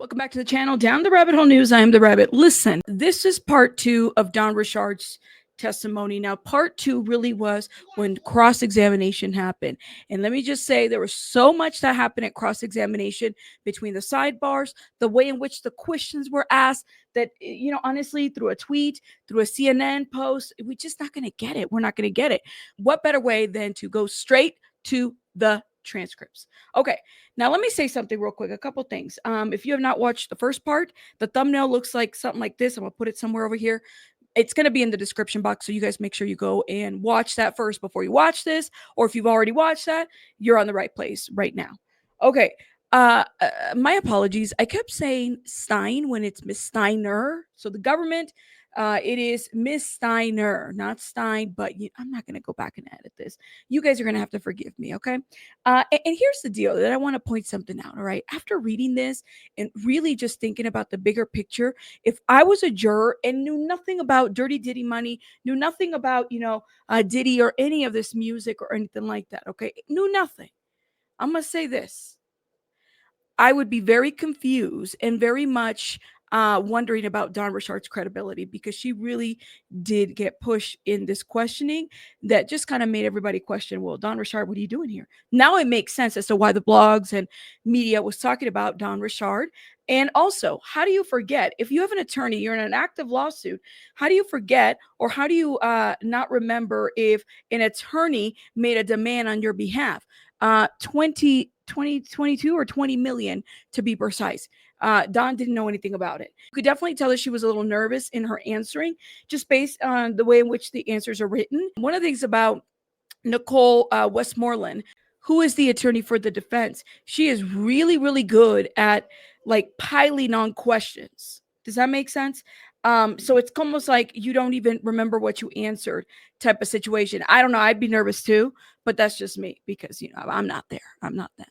Welcome back to the channel, Down the Rabbit Hole News. I am the Rabbit. Listen, this is part two of Don Richard's testimony. Now, part two really was when cross-examination happened. And let me just say, there was so much that happened at cross-examination between the sidebars, the way in which the questions were asked, that, honestly, through a tweet, through a CNN post, we're just not going to get it. We're not going to get it. What better way than to go straight to the transcripts? Okay, now let me say something real quick. A couple things. If you have not watched the first part, the thumbnail looks like something like this. I'm gonna put it somewhere over here. It's going to be in the description box, so you guys make sure you go and watch that first before you watch this. Or if you've already watched that, you're on the right place right now. Okay, my apologies. I kept saying Stein when it's Miss Steiner. So the government, it is Miss Steiner, not Stein. But I'm not going to go back and edit this. You guys are going to have to forgive me, okay? And here's the deal that I want to point something out. All right, after reading this and really just thinking about the bigger picture, if I was a juror and knew nothing about Dirty Diddy money, knew nothing about Diddy or any of this music or anything like that, okay, knew nothing, I'm gonna say this: I would be very confused and very much wondering about Don Richard's credibility, because she really did get pushed in this questioning that just kind of made everybody question, well, Don Richard, what are you doing here? Now it makes sense as to why the blogs and media was talking about Don Richard. And also, how do you forget, if you have an attorney, you're in an active lawsuit, how do you forget, or how do you not remember if an attorney made a demand on your behalf? 22 or 20 million to be precise. Don didn't know anything about it. You could definitely tell that she was a little nervous in her answering, just based on the way in which the answers are written. One of the things about Nicole Westmoreland, who is the attorney for the defense, she is really, really good at like piling on questions. Does that make sense? So it's almost like you don't even remember what you answered type of situation. I don't know. I'd be nervous too, but that's just me, because I'm not there. I'm not that.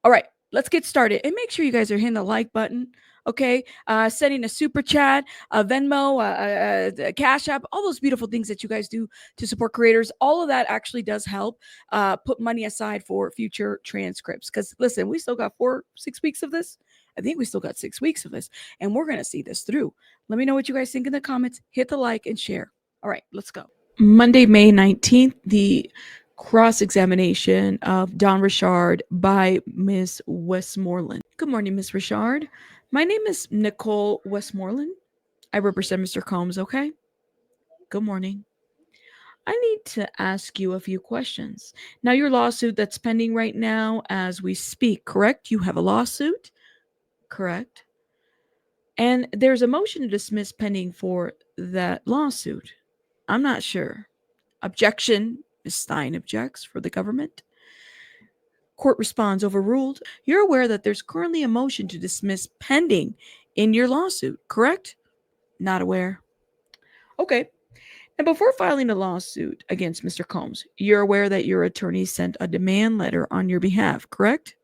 All right, let's get started. And make sure you guys are hitting the like button, okay? Sending a super chat, a Venmo, a Cash App, all those beautiful things that you guys do to support creators. All of that actually does help put money aside for future transcripts. Because listen, we still got 6 weeks of this. I think we still got 6 weeks of this, and we're going to see this through. Let me know what you guys think in the comments. Hit the like and share. All right, let's go. Monday, May 19th, the cross-examination of Don Richard by Ms. Westmoreland. Good morning, Ms. Richard. My name is Nicole Westmoreland. I represent Mr. Combs, okay? Good morning. I need to ask you a few questions. Now, your lawsuit that's pending right now as we speak, correct? You have a lawsuit? Correct. And there's a motion to dismiss pending for that lawsuit. I'm not sure. Objection. Ms. Stein objects for the government. Court responds, overruled. You're aware that there's currently a motion to dismiss pending in your lawsuit, correct? Not aware. Okay. And before filing a lawsuit against Mr. Combs, you're aware that your attorney sent a demand letter on your behalf, correct?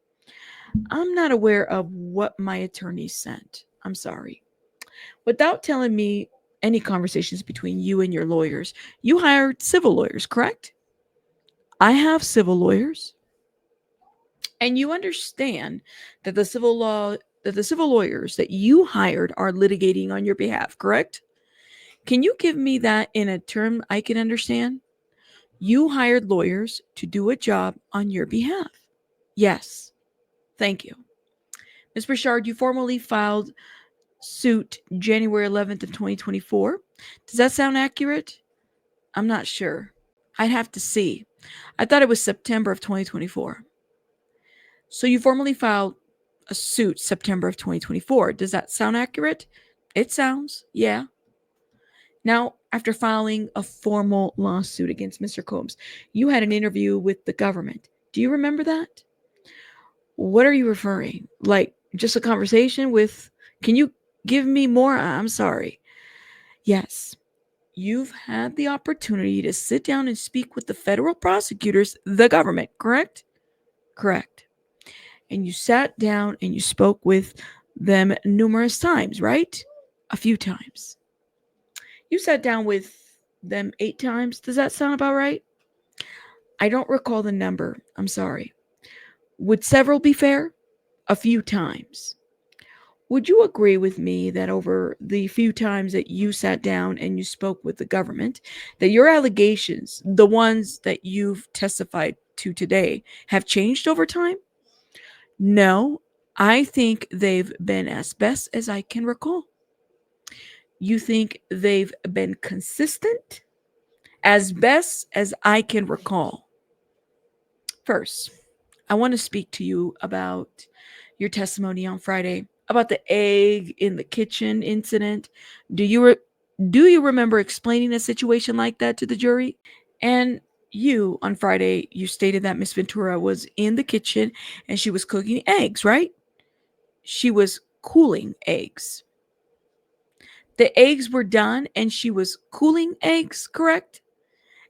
I'm not aware of what my attorney sent. I'm sorry. Without telling me any conversations between you and your lawyers, you hired civil lawyers, correct? I have civil lawyers. And you understand that the civil lawyers that you hired are litigating on your behalf, correct? Can you give me that in a term I can understand? You hired lawyers to do a job on your behalf. Yes. Thank you. Ms. Richard, you formally filed suit January 11th of 2024. Does that sound accurate? I'm not sure. I'd have to see. I thought it was September of 2024. So you formally filed a suit September of 2024. Does that sound accurate? It sounds, yeah. Now, after filing a formal lawsuit against Mr. Combs, you had an interview with the government. Do you remember that? What are you referring? Like just a conversation with, can you give me more? I'm sorry. Yes. You've had the opportunity to sit down and speak with the federal prosecutors, the government, correct? Correct. And you sat down and you spoke with them numerous times, right? A few times. You sat down with them 8 times. Does that sound about right? I don't recall the number. I'm sorry. Would several be fair? A few times. Would you agree with me that over the few times that you sat down and you spoke with the government, that your allegations, the ones that you've testified to today, have changed over time? No, I think they've been as best as I can recall. You think they've been consistent? As best as I can recall. First, I want to speak to you about your testimony on Friday about the egg in the kitchen incident. Do you do you remember explaining a situation like that to the jury? And you on Friday, you stated that Miss Ventura was in the kitchen and she was cooking eggs, right? She was cooling eggs. The eggs were done and she was cooling eggs, correct?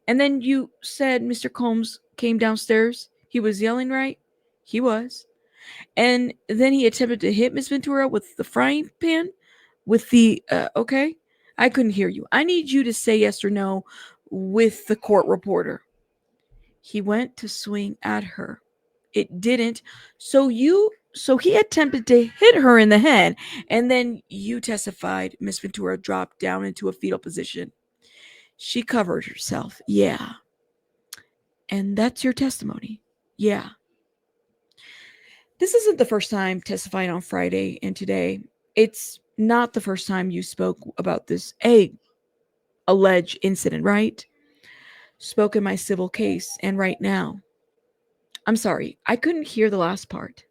And then you said Mr. Combs came downstairs. He was yelling, right? He was. And then he attempted to hit Miss Ventura with the frying pan, with the, okay? I couldn't hear you. I need you to say yes or no with the court reporter. He went to swing at her. It didn't. So he attempted to hit her in the head. And then you testified Miss Ventura dropped down into a fetal position. She covered herself. Yeah. And that's your testimony. Yeah. This isn't the first time testifying on Friday and today. It's not the first time you spoke about this alleged incident, right? Spoke in my civil case and right now. I'm sorry, I couldn't hear the last part.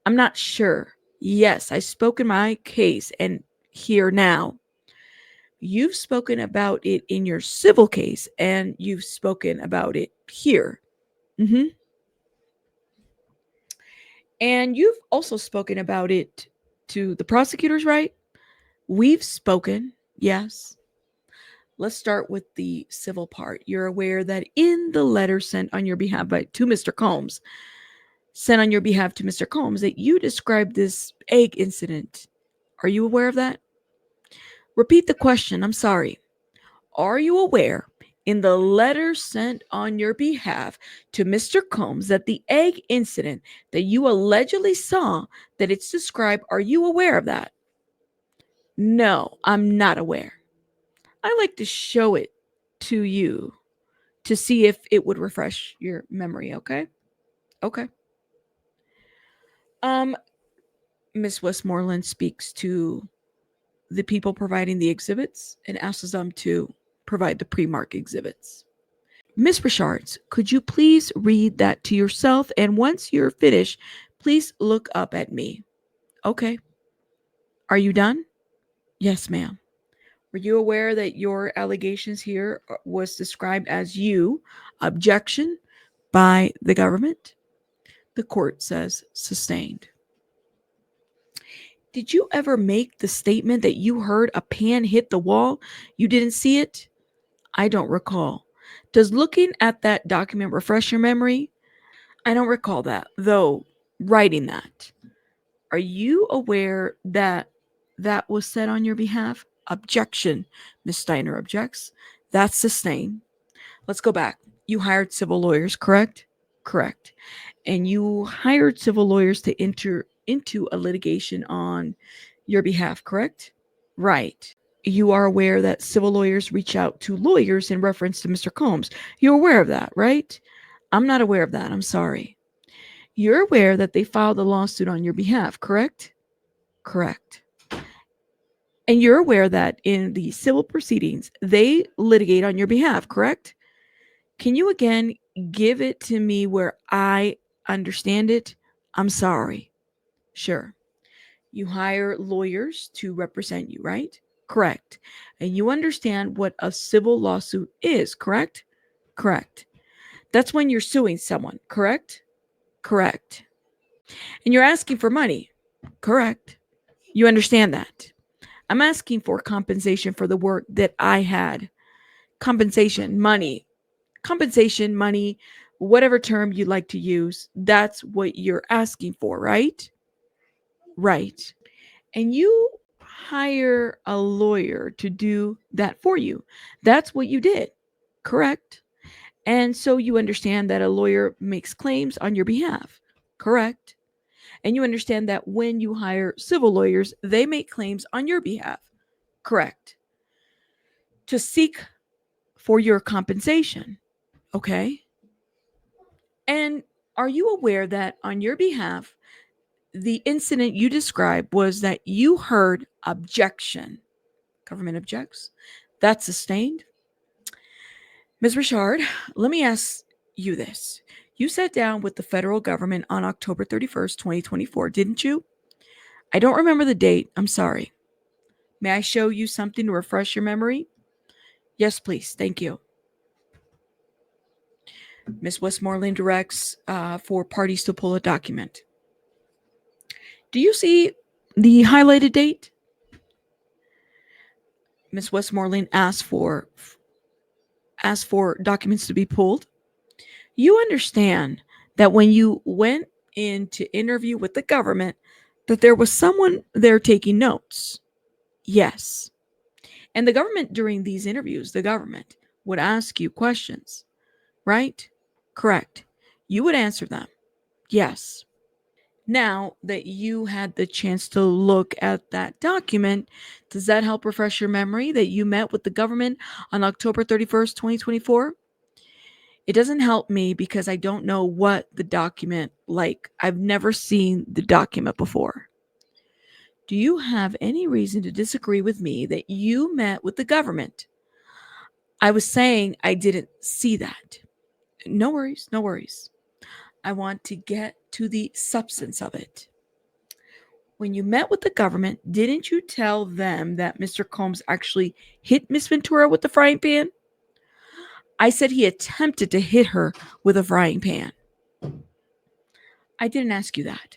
I'm not sure. Yes, I spoke in my case and here now. You've spoken about it in your civil case and you've spoken about it here. Mm-hmm. And you've also spoken about it to the prosecutors, right? We've spoken, yes. Let's start with the civil part. You're aware that in the letter sent on your behalf to Mr. Combs, that you described this egg incident. Are you aware of that? Repeat the question. I'm sorry. Are you aware in the letter sent on your behalf to Mr. Combs that the egg incident that you allegedly saw, that it's described, are you aware of that? No, I'm not aware. I like to show it to you to see if it would refresh your memory, okay? Okay. Um Miss Westmoreland speaks to the people providing the exhibits and asks them to provide the pre-mark exhibits. Miss Richards, could you please read that to yourself? And once you're finished, please look up at me. Okay. Are you done? Yes, ma'am. Were you aware that your allegations here was described as you? Objection by the government? The court says sustained. Did you ever make the statement that you heard a pan hit the wall? You didn't see it? I don't recall. Does looking at that document refresh your memory? I don't recall that, though writing that. Are you aware that that was said on your behalf? Objection. Ms. Steiner objects. That's sustained. Let's go back. You hired civil lawyers, correct? Correct. And you hired civil lawyers to enter into a litigation on your behalf, correct? Right. You are aware that civil lawyers reach out to lawyers in reference to Mr. Combs. You're aware of that, right? I'm not aware of that. I'm sorry. You're aware that they filed a lawsuit on your behalf, correct? Correct. And you're aware that in the civil proceedings, they litigate on your behalf, correct? Can you again give it to me where I understand it? I'm sorry. Sure. You hire lawyers to represent you, right? Correct. And you understand what a civil lawsuit is, correct? Correct. That's when you're suing someone, correct? Correct. And you're asking for money, correct? You understand that? I'm asking for compensation for the work that I had. Compensation, money, whatever term you like to use. That's what you're asking for, right? Right. And you hire a lawyer to do that for you. That's what you did, correct? And so you understand that a lawyer makes claims on your behalf, correct? And you understand that when you hire civil lawyers, they make claims on your behalf. Correct. To seek for your compensation. Okay. And are you aware that on your behalf, the incident you described was that you heard objection? Government objects. That's sustained. Ms. Richard, let me ask you this. You sat down with the federal government on October 31st, 2024, didn't you? I don't remember the date. I'm sorry. May I show you something to refresh your memory? Yes, please. Thank you. Ms. Westmoreland directs for parties to pull a document. Do you see the highlighted date? Ms. Westmoreland asked for documents to be pulled. You understand that when you went in to interview with the government, that there was someone there taking notes. Yes. And the government during these interviews, the government would ask you questions, right? Correct. You would answer them. Yes. Now that you had the chance to look at that document, does that help refresh your memory that you met with the government on October 31st, 2024? It doesn't help me because I don't know what the document like. I've never seen the document before. Do you have any reason to disagree with me that you met with the government? I was saying I didn't see that. No worries, no worries. I want to get to the substance of it. When you met with the government, didn't you tell them that Mr. Combs actually hit Miss Ventura with the frying pan? I said he attempted to hit her with a frying pan. I didn't ask you that.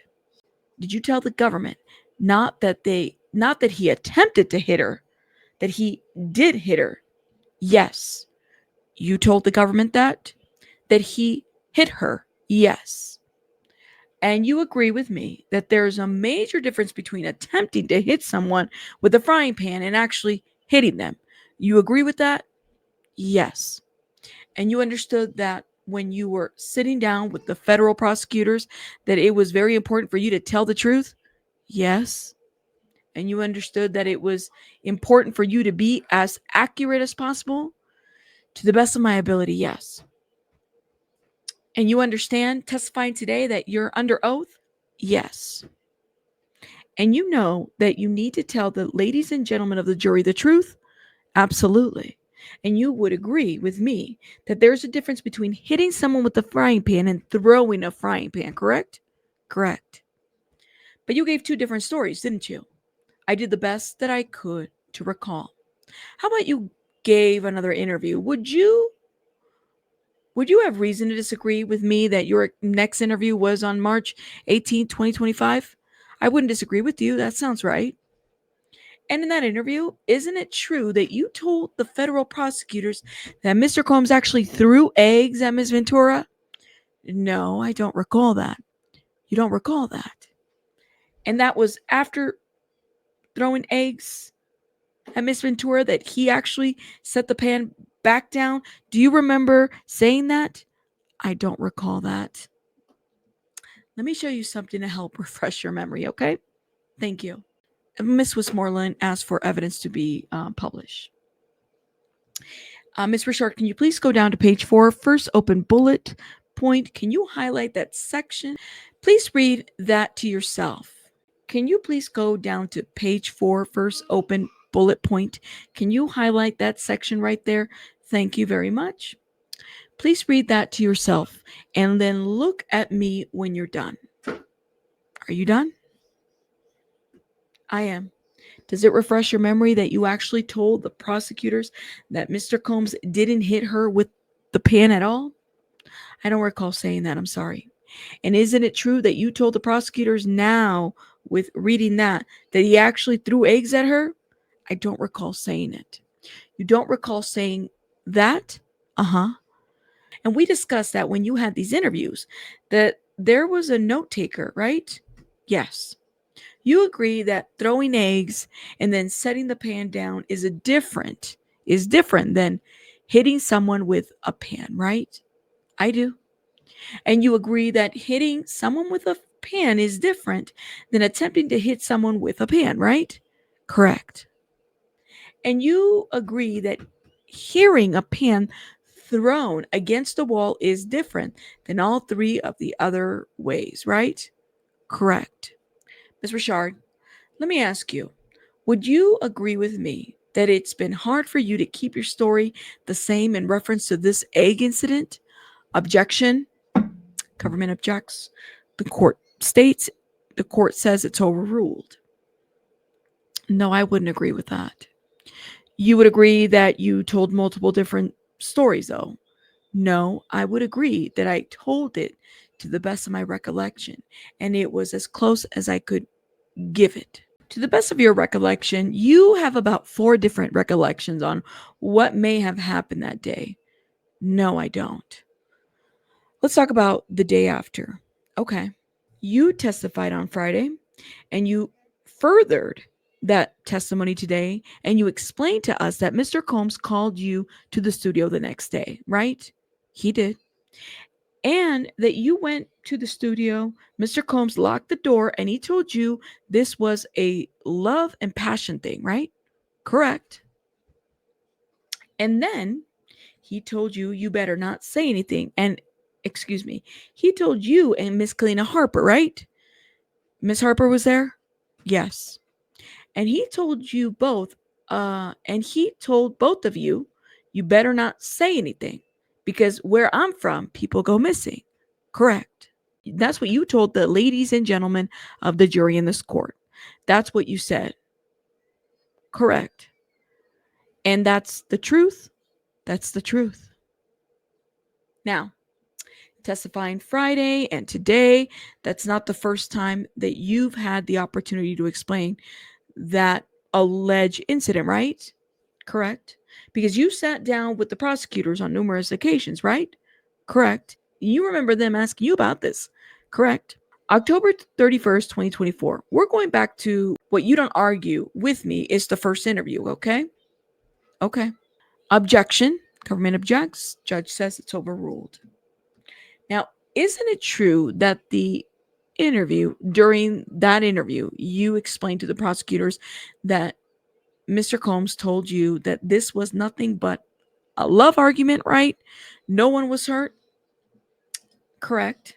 Did you tell the government not that he attempted to hit her, that he did hit her? Yes. You told the government that he hit her? Yes. And you agree with me that there's a major difference between attempting to hit someone with a frying pan and actually hitting them. You agree with that? Yes. And you understood that when you were sitting down with the federal prosecutors, that it was very important for you to tell the truth? Yes. And you understood that it was important for you to be as accurate as possible? To the best of my ability, yes. And you understand testifying today that you're under oath? Yes. And you know that you need to tell the ladies and gentlemen of the jury the truth? Absolutely. And you would agree with me that there's a difference between hitting someone with a frying pan and throwing a frying pan, correct? Correct. But you gave two different stories, didn't you? I did the best that I could to recall. How about you gave another interview? Would you have reason to disagree with me that your next interview was on March 18, 2025? I wouldn't disagree with you. That sounds right. And in that interview, isn't it true that you told the federal prosecutors that Mr. Combs actually threw eggs at Ms. Ventura? No, I don't recall that. You don't recall that. And that was after throwing eggs at Miss Ventura that he actually set the pan back down. Do you remember saying that? I don't recall that. Let me show you something to help refresh your memory, okay? Thank you. Miss Westmoreland asked for evidence to be published. Ms. Richard, can you please go down to page 4, first open bullet point? Can you highlight that section? Please read that to yourself. Can you please go down to page 4, first open bullet point? Can you highlight that section right there? Thank you very much. Please read that to yourself and then look at me when you're done. Are you done? I am. Does it refresh your memory that you actually told the prosecutors that Mr. Combs didn't hit her with the pan at all? I don't recall saying that. I'm sorry. And isn't it true that you told the prosecutors now, with reading that he actually threw eggs at her? I don't recall saying it. You don't recall saying that? Uh-huh. And we discussed that when you had these interviews, that there was a note taker, right? Yes. You agree that throwing eggs and then setting the pan down is different than hitting someone with a pan, right? I do. And you agree that hitting someone with a pan is different than attempting to hit someone with a pan, right? Correct. And you agree that hearing a pan thrown against the wall is different than all three of the other ways, right? Correct. Ms. Richard, let me ask you, would you agree with me that it's been hard for you to keep your story the same in reference to this egg incident? Objection. Government objects. The court states, the court says it's overruled. No, I wouldn't agree with that. You would agree that you told multiple different stories, though. No, I would agree that I told it to the best of my recollection, and it was as close as I could give it. To the best of your recollection, you have about 4 different recollections on what may have happened that day. No, I don't. Let's talk about the day after. Okay. You testified on Friday, and you furthered that testimony today, and you explained to us that Mr. Combs called you to the studio the next day, right? He did. And that you went to the studio, Mr. Combs locked the door, and he told you this was a love and passion thing, right? Correct. And then he told you you better not say anything. And excuse me, he told you and Miss Kalina Harper, right? Miss Harper was there? Yes. And he told you both, and he told both of you, you better not say anything because where I'm from, people go missing. Correct. That's what you told the ladies and gentlemen of the jury in this court. That's what you said. Correct. And that's the truth. That's the truth. Now, testifying Friday and today, that's not the first time that you've had the opportunity to explain that alleged incident, right? Correct. Because you sat down with the prosecutors on numerous occasions, right? Correct. You remember them asking you about this. Correct. October 31st, 2024. We're going back to what you don't argue with me is the first interview, okay? Okay. Objection. Government objects. Judge says it's overruled. Now, isn't it true that during that interview, you explained to the prosecutors that Mr. Combs told you that this was nothing but a love argument, right? No one was hurt? Correct.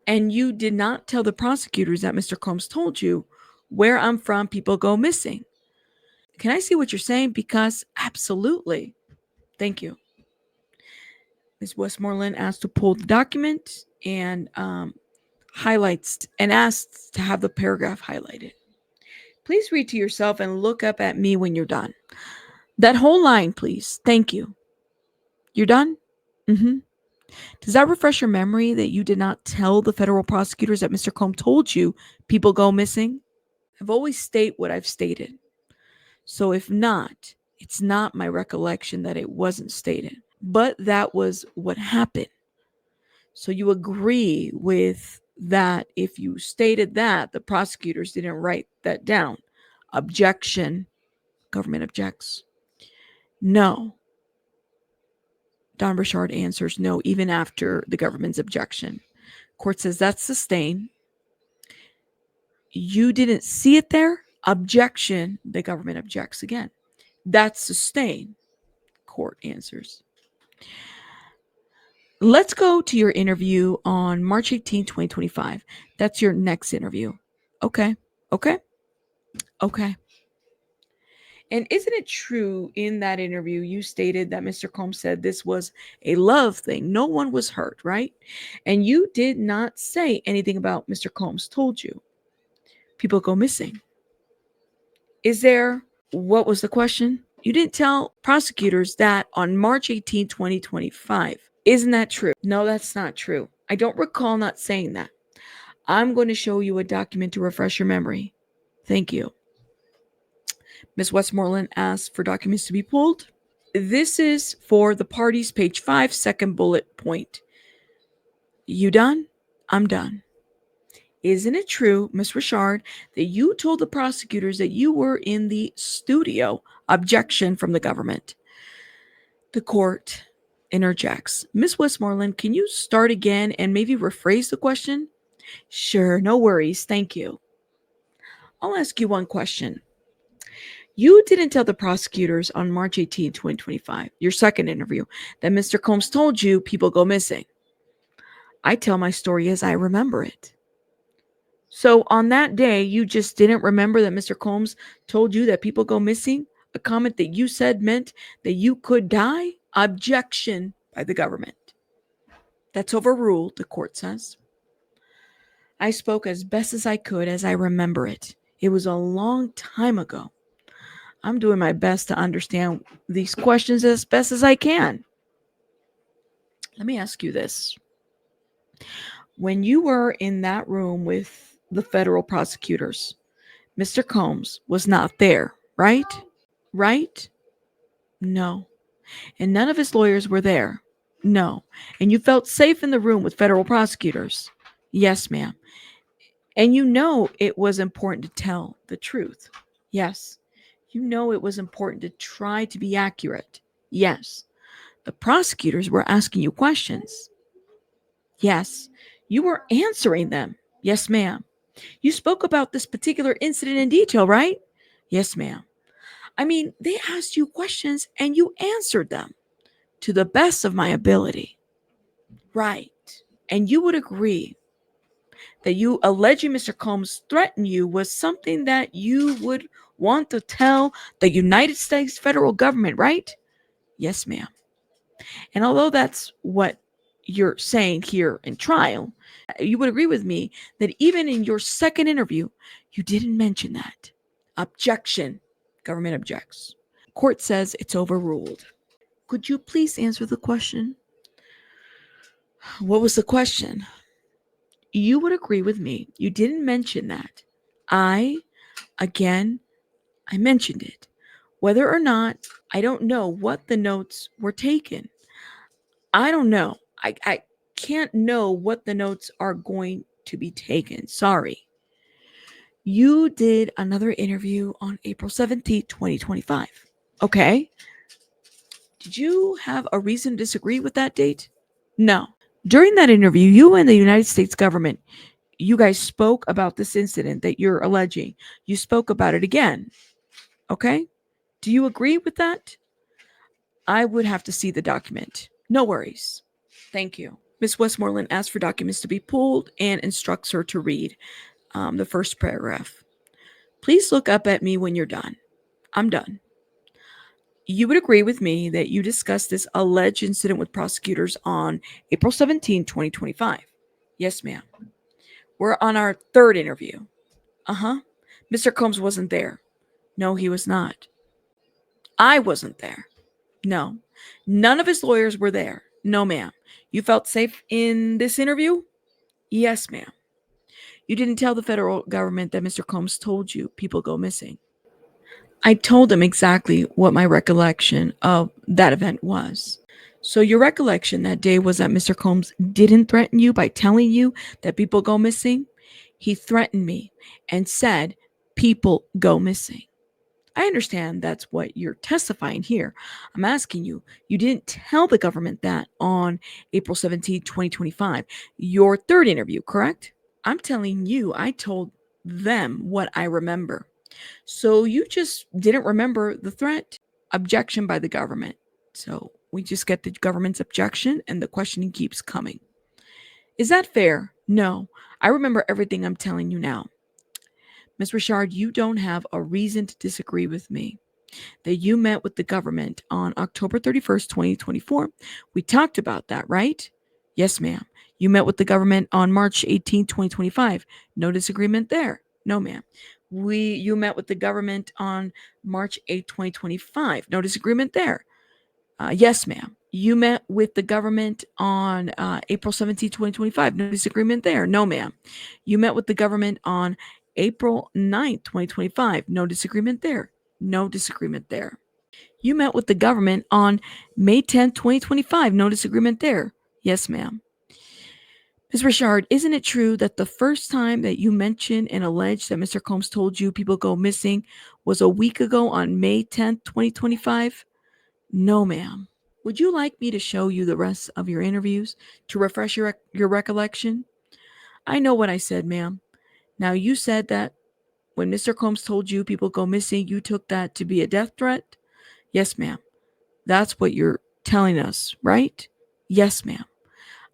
And you did not tell the prosecutors that Mr. Combs told you, where I'm from, people go missing. Can I see what you're saying? Because absolutely. Thank you. Ms. Westmoreland asked to pull the document and highlights and asked to have the paragraph highlighted. Please read to yourself and look up at me when you're done. That whole line, please. Thank you. You're done? Mm-hmm. Does that refresh your memory that you did not tell the federal prosecutors that Mr. Combs told you people go missing? I've always stated what I've stated. So if not, it's not my recollection that it wasn't stated. But that was what happened. So you agree with that if you stated that, the prosecutors didn't write that down. Objection. Government objects. No. Don Richard answers no, even after the government's objection. Court says that's sustained. You didn't see it there? Objection. The government objects again. That's sustained. Court answers. Let's go to your interview on March 18, 2025. That's your next interview. Okay. Okay. Okay. And isn't it true in that interview you stated that Mr. Combs said this was a love thing? No one was hurt, right? And you did not say anything about Mr. Combs told you. People go missing. What was the question? You didn't tell prosecutors that on March 18, 2025. Isn't that true? No, that's not true. I don't recall not saying that. I'm going to show you a document to refresh your memory. Thank you. Ms. Westmoreland asked for documents to be pulled. This is for the parties, page 5, second bullet point. You done? I'm done. Isn't it true, Ms. Richard, that you told the prosecutors that you were in the studio? Objection from the government. The court. interjects. Miss Westmoreland, can you start again and maybe rephrase the question? Sure, no worries. Thank you. I'll ask you one question. You didn't tell the prosecutors on March 18, 2025, your second interview, that Mr. Combs told you people go missing. I tell my story as I remember it. So on that day, you just didn't remember that Mr. Combs told you that people go missing? A comment that you said meant that you could die? Objection by the government. That's overruled, the court says. I spoke as best as I could as I remember it. It was a long time ago. I'm doing my best to understand these questions as best as I can. Let me ask you this. When you were in that room with the federal prosecutors, Mr. Combs was not there, right? Right? No. And none of his lawyers were there? No. And you felt safe in the room with federal prosecutors? Yes, ma'am. And you know it was important to tell the truth? Yes. You know it was important to try to be accurate? Yes. The prosecutors were asking you questions? Yes. You were answering them? Yes, ma'am. You spoke about this particular incident in detail, right? Yes, ma'am. I mean, they asked you questions and you answered them to the best of my ability. Right. And you would agree that you alleging Mr. Combs threatened you was something that you would want to tell the United States federal government, right? Yes, ma'am. And although that's what you're saying here in trial, you would agree with me that even in your second interview, you didn't mention that. Objection. Government objects. Court says it's overruled. Could you please answer the question? What was the question? You would agree with me. You didn't mention that. Again, I mentioned it. Whether or not, I don't know what the notes were taken. I don't know. I can't know what the notes are going to be taken. Sorry. You did another interview on April 17th, 2025. Okay. Did you have a reason to disagree with that date? No. During that interview, you and the United States government, you guys spoke about this incident that you're alleging. You spoke about it again. Okay? Do you agree with that? I would have to see the document. No worries. Thank you. Ms. Westmoreland asks for documents to be pulled and instructs her to read the first paragraph. Please look up at me when you're done. I'm done. You would agree with me that you discussed this alleged incident with prosecutors on April 17, 2025. Yes, ma'am. We're on our third interview. Uh-huh. Mr. Combs wasn't there. No, he was not. I wasn't there. No. None of his lawyers were there. No, ma'am. You felt safe in this interview? Yes, ma'am. You didn't tell the federal government that Mr. Combs told you people go missing. I told him exactly what my recollection of that event was. So your recollection that day was that Mr. Combs didn't threaten you by telling you that people go missing? He threatened me and said people go missing. I understand that's what you're testifying here. I'm asking you, you didn't tell the government that on April 17, 2025, your third interview, correct? I'm telling you, I told them what I remember. So you just didn't remember the threat? Objection by the government. So we just get the government's objection and the questioning keeps coming. Is that fair? No. I remember everything I'm telling you now. Ms. Richard, you don't have a reason to disagree with me that you met with the government on October 31st, 2024. We talked about that, right? Yes, ma'am. You met with the government on March 18th, 2025. No disagreement there. No, ma'am. You met with the government on March 8th, 2025. No disagreement there. Yes, ma'am. You met with the government on April 17th, 2025. No disagreement there. No, ma'am. You met with the government on April 9th, 2025. No disagreement there. No disagreement there. You met with the government on May 10th, 2025. No disagreement there. Yes, ma'am. Ms. Richard, isn't it true that the first time that you mentioned and alleged that Mr. Combs told you people go missing was a week ago on May 10th, 2025? No, ma'am. Would you like me to show you the rest of your interviews to refresh your recollection? I know what I said, ma'am. Now, you said that when Mr. Combs told you people go missing, you took that to be a death threat? Yes, ma'am. That's what you're telling us, right? Yes, ma'am.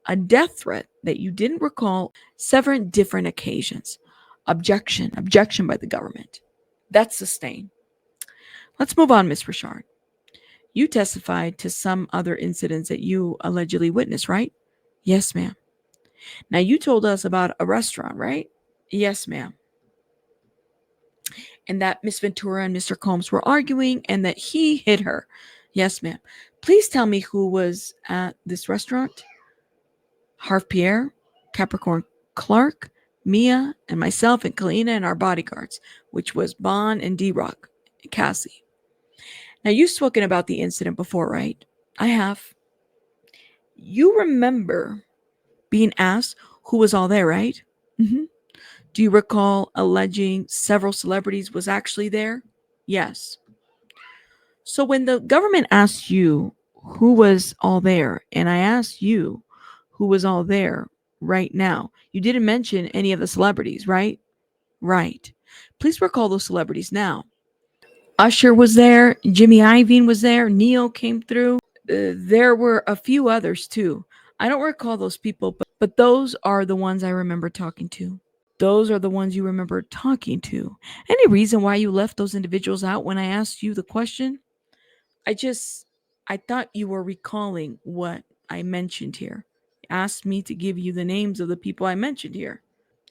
A death threat that you didn't recall 7 different occasions. Objection by the government. That's sustained. Let's move on, Miss Richard. You testified to some other incidents that you allegedly witnessed, right? Yes, ma'am. Now, you told us about a restaurant, right? Yes, ma'am. And that Miss Ventura and Mr. Combs were arguing and that he hit her. Yes, ma'am. Please tell me who was at this restaurant. Harv Pierre, Capricorn Clark, Mia, and myself and Kalina and our bodyguards, which was Bon and D-Rock, and Cassie. Now, you've spoken about the incident before, right? I have. You remember being asked who was all there, right? Mm-hmm. Do you recall alleging several celebrities was actually there? Yes. So when the government asked you who was all there, and I asked you who was all there right now, you didn't mention any of the celebrities, right? Right. Please recall those celebrities now. Usher was there, Jimmy Iovine was there, Neo came through. There were a few others too. I don't recall those people, but those are the ones I remember talking to. Those are the ones you remember talking to. Any reason why you left those individuals out when I asked you the question? I thought you were recalling what I mentioned here. You asked me to give you the names of the people I mentioned here.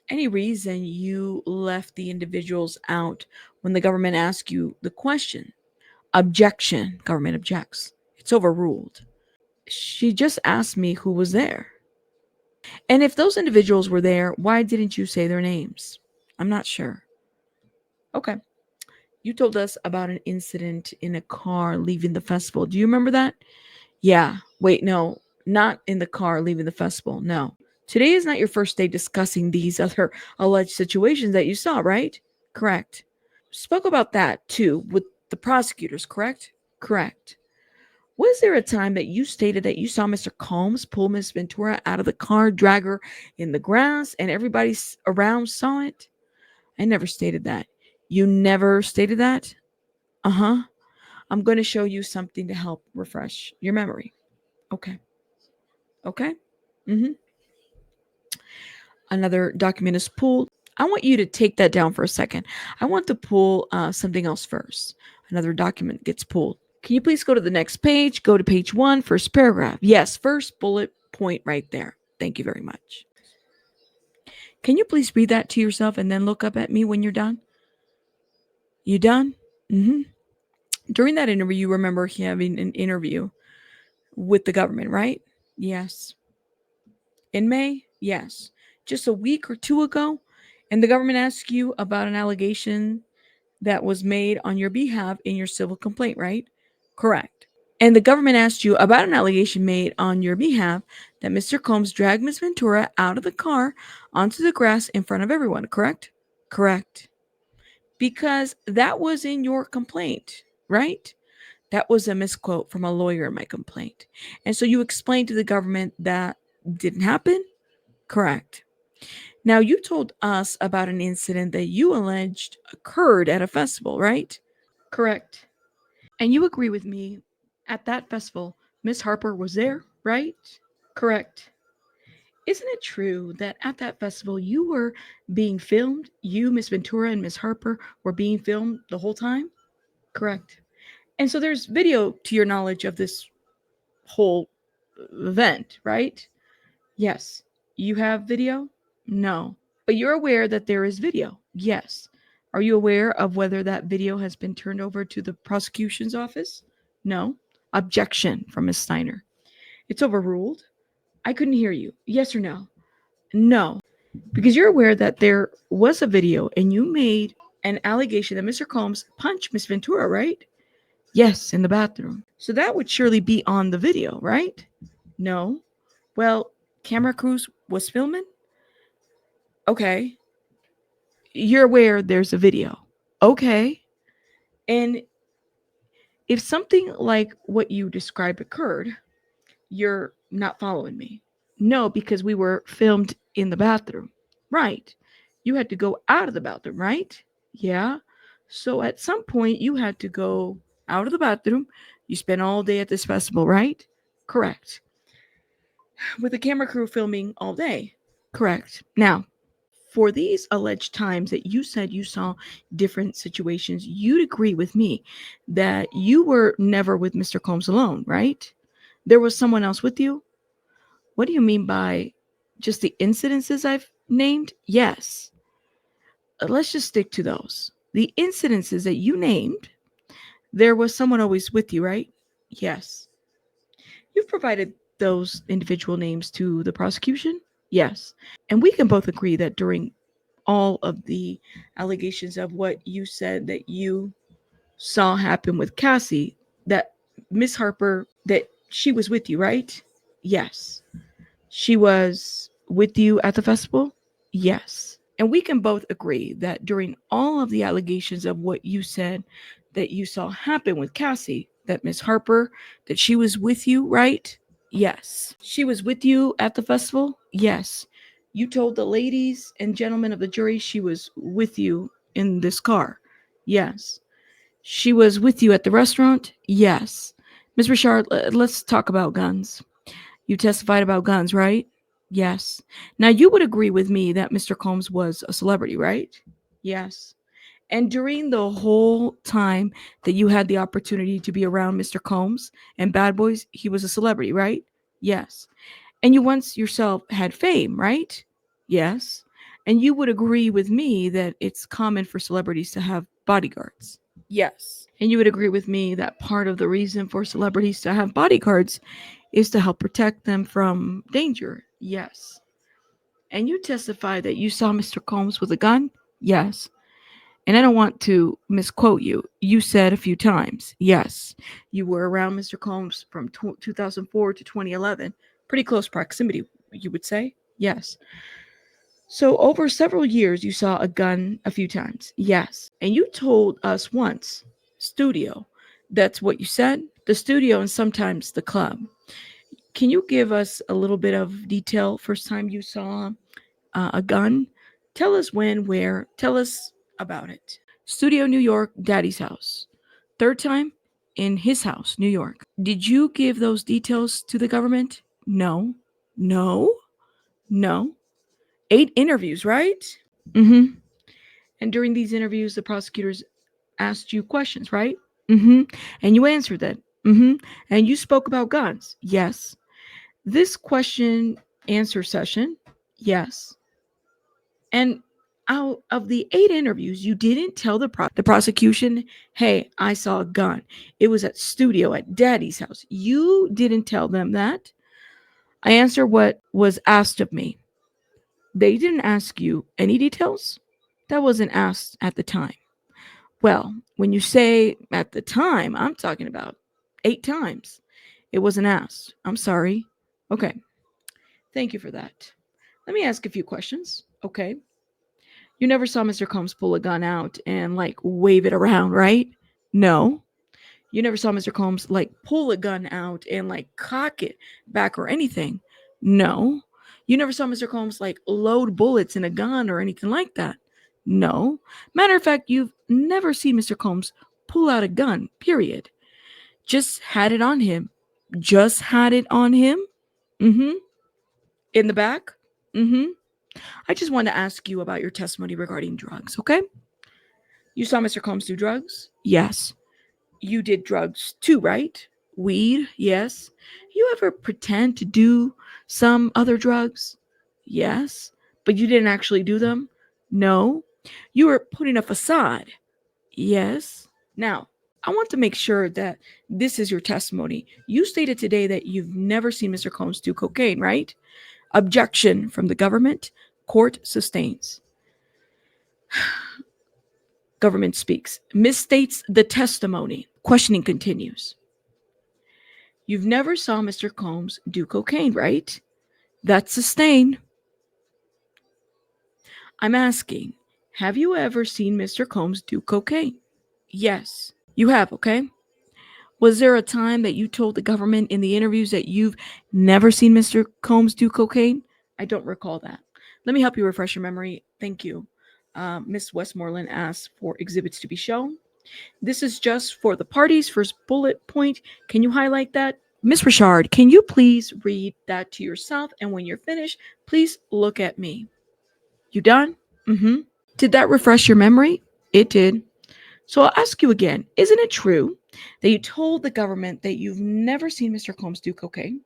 Any reason you left the individuals out when the government asked you the question? Objection. Government objects. It's overruled. She just asked me who was there. And if those individuals were there, why didn't you say their names? I'm not sure. Okay. You told us about an incident in a car leaving the festival. Do you remember that? Yeah. Wait, no, not in the car leaving the festival. No. Today is not your first day discussing these other alleged situations that you saw, right? Correct. Spoke about that too with the prosecutors, correct? Correct. Was there a time that you stated that you saw Mr. Combs pull Miss Ventura out of the car, drag her in the grass, and everybody around saw it? I never stated that. You never stated that? Uh huh. I'm going to show you something to help refresh your memory. Okay. Okay. Mm-hmm. Another document is pulled. I want you to take that down for a second. I want to pull something else first. Another document gets pulled. Can you please go to the next page? Go to page 1, first paragraph. Yes, first bullet point right there. Thank you very much. Can you please read that to yourself and then look up at me when you're done? You done? Mm-hmm. During that interview, you remember having an interview with the government, right? Yes. In May? Yes. Just a week or two ago, and the government asked you about an allegation that was made on your behalf in your civil complaint, right? Correct. And the government asked you about an allegation made on your behalf that Mr. Combs dragged Miss Ventura out of the car onto the grass in front of everyone, correct? Correct. Because that was in your complaint, right? That was a misquote from a lawyer in my complaint. And so you explained to the government that didn't happen? Correct. Now, you told us about an incident that you alleged occurred at a festival, right? Correct. And you agree with me, at that festival, Miss Harper was there, right? Correct. Isn't it true that at that festival you were being filmed? You, Miss Ventura, and Miss Harper were being filmed the whole time? Correct. And so there's video to your knowledge of this whole event, right? Yes. You have video? No. But you're aware that there is video? Yes. Are you aware of whether that video has been turned over to the prosecution's office? No. Objection from Ms. Steiner. It's overruled. I couldn't hear you. Yes or no? No. Because you're aware that there was a video and you made an allegation that Mr. Combs punched Miss Ventura, right? Yes, in the bathroom. So that would surely be on the video, right? No. Well, camera crews was filming? Okay. You're aware there's a video. Okay. And If something like what you described occurred, you're not following me. No, because we were filmed in the bathroom. Right. You had to go out of the bathroom, right? Yeah. So at some point, you had to go out of the bathroom. You spent all day at this festival, right? Correct. With the camera crew filming all day. Correct. Now, for these alleged times that you said you saw different situations, you'd agree with me that you were never with Mr. Combs alone, right? There was someone else with you? What do you mean by just the incidences I've named? Yes. Let's just stick to those. The incidences that you named, there was someone always with you, right? Yes. You've provided those individual names to the prosecution? Yes. And we can both agree that during all of the allegations of what you said that you saw happen with Cassie, that Miss Harper, that she was with you, right? Yes. She was with you at the festival? Yes. And we can both agree that during all of the allegations of what you said that you saw happen with Cassie, that Miss Harper, that she was with you, right? Yes. She was with you at the festival? Yes. You told the ladies and gentlemen of the jury she was with you in this car? Yes. She was with you at the restaurant? Yes. Ms. Richard, let's talk about guns. You testified about guns, right? Yes. Now, you would agree with me that Mr. Combs was a celebrity, right? Yes. And during the whole time that you had the opportunity to be around Mr. Combs and Bad Boys, he was a celebrity, right? Yes. And you once yourself had fame, right? Yes. And you would agree with me that it's common for celebrities to have bodyguards. Yes. And you would agree with me that part of the reason for celebrities to have bodyguards is to help protect them from danger. Yes. And you testified that you saw Mr. Combs with a gun? Yes. And I don't want to misquote you. You said a few times, yes, you were around Mr. Combs from 2004 to 2011. Pretty close proximity, you would say? Yes. So over several years, you saw a gun a few times? Yes. And you told us once, studio. That's what you said? The studio and sometimes the club. Can you give us a little bit of detail? First time you saw a gun? Tell us when, where. Tell us about it. Studio, New York, Daddy's house. Third time, in his house, New York. Did you give those details to the government? No. No? No. 8 interviews, right? Mm-hmm. And during these interviews, the prosecutors asked you questions, right? Mm-hmm. And you answered them. Mm-hmm. And you spoke about guns. Yes. This question answer session, yes. And out of the 8 interviews, you didn't tell the prosecution, hey, I saw a gun. It was at studio at Daddy's house. You didn't tell them that. I answer what was asked of me. They didn't ask you any details. That wasn't asked at the time. Well, when you say at the time, I'm talking about 8 times. It wasn't asked. I'm sorry. Okay. Thank you for that. Let me ask a few questions. Okay. You never saw Mr. Combs pull a gun out and like wave it around, right? No. You never saw Mr. Combs like pull a gun out and like cock it back or anything. No. You never saw Mr. Combs like load bullets in a gun or anything like that. No. Matter of fact, you've never seen Mr. Combs pull out a gun, period. Just had it on him. Just had it on him. Mm-hmm. In the back. Mm-hmm. I just want to ask you about your testimony regarding drugs, okay? You saw Mr. Combs do drugs? Yes. You did drugs too, right? Weed? Yes. You ever pretend to do some other drugs? Yes. But you didn't actually do them? No. You were putting a facade? Yes. Now, I want to make sure that this is your testimony. You stated today that you've never seen Mr. Combs do cocaine, right? Objection from the government. Court sustains. Government speaks. Misstates the testimony. Questioning continues. You've never saw Mr. Combs do cocaine, right? That's sustained. I'm asking, have you ever seen Mr. Combs do cocaine? Yes, you have, okay? Was there a time that you told the government in the interviews that you've never seen Mr. Combs do cocaine? I don't recall that. Let me help you refresh your memory. Thank you. Miss Westmoreland asked for exhibits to be shown. This is just for the party's first bullet point. Can you highlight that? Miss Richard, can you please read that to yourself? And when you're finished, please look at me. You done? Mm-hmm. Did that refresh your memory? It did. So I'll ask you again. Isn't it true that you told the government that you've never seen Mr. Combs do cocaine?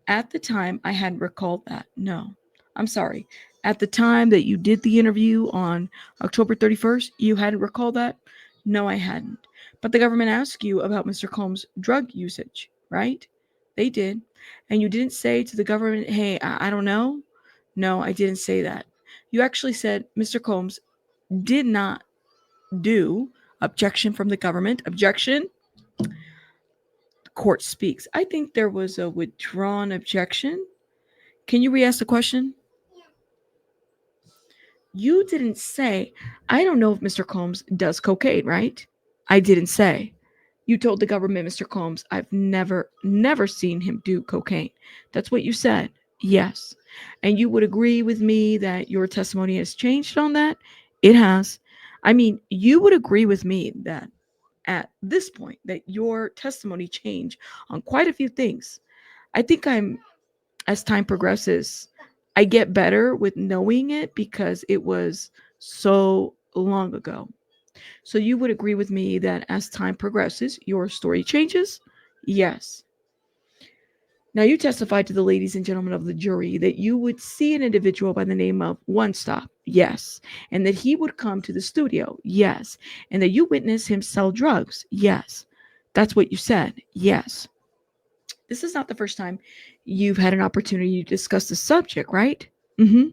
At the time, I hadn't recalled that. No, I'm sorry. At the time that you did the interview on October 31st, you hadn't recalled that? No, I hadn't. But the government asked you about Mr. Combs' drug usage, right? They did. And you didn't say to the government, hey, I don't know. No, I didn't say that. You actually said Mr. Combs did not do. Objection from the government. Objection. The court speaks. I think there was a withdrawn objection. Can you re-ask the question? You didn't say, I don't know if Mr. Combs does cocaine, right? I didn't say. You told the government, Mr. Combs, I've never seen him do cocaine. That's what you said. Yes. And you would agree with me that your testimony has changed on that? It has. I mean, you would agree with me that at this point that your testimony changed on quite a few things. I think as time progresses, I get better with knowing it because it was so long ago. So you would agree with me that as time progresses, your story changes? Yes. Now, you testified to the ladies and gentlemen of the jury that you would see an individual by the name of One Stop, yes, and that he would come to the studio, yes, and that you witnessed him sell drugs, yes. That's what you said, yes. This is not the first time you've had an opportunity to discuss the subject, right? Mm-hmm.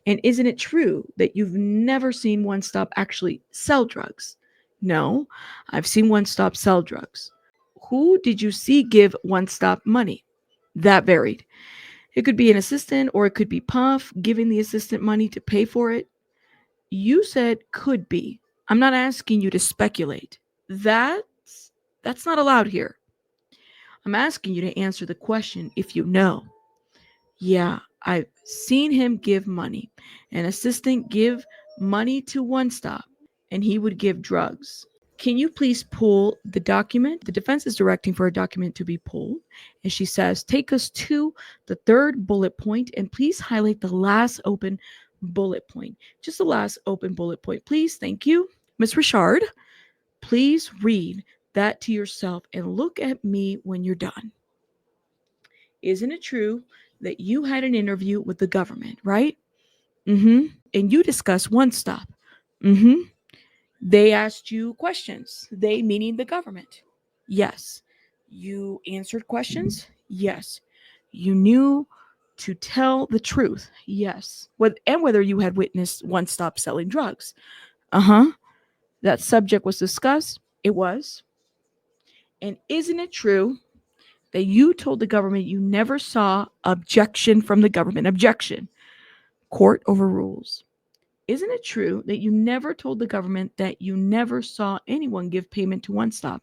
And isn't it true that you've never seen One Stop actually sell drugs? No, I've seen One Stop sell drugs. Who did you see give One Stop money? That varied. It could be an assistant or it could be Puff giving the assistant money to pay for it. You said could be. I'm not asking you to speculate. That's not allowed here. I'm asking you to answer the question if you know. Yeah, I've seen him give money. An assistant give money to One Stop, and he would give drugs. Can you please pull the document? The defense is directing for a document to be pulled. And she says, take us to the third bullet point and please highlight the last open bullet point. Just the last open bullet point, please. Thank you. Miss Richard, please read that to yourself and look at me when you're done. Isn't it true that you had an interview with the government, right? Mm-hmm. And you discussed One Stop. Mm-hmm. They asked you questions. They meaning the government. Yes. You answered questions. Yes. You knew to tell the truth. Yes. And whether you had witnessed One Stop selling drugs. Uh-huh. That subject was discussed. It was. And isn't it true that you told the government you never saw objection from the government? Objection. Court overrules. Isn't it true that you never told the government that you never saw anyone give payment to One Stop?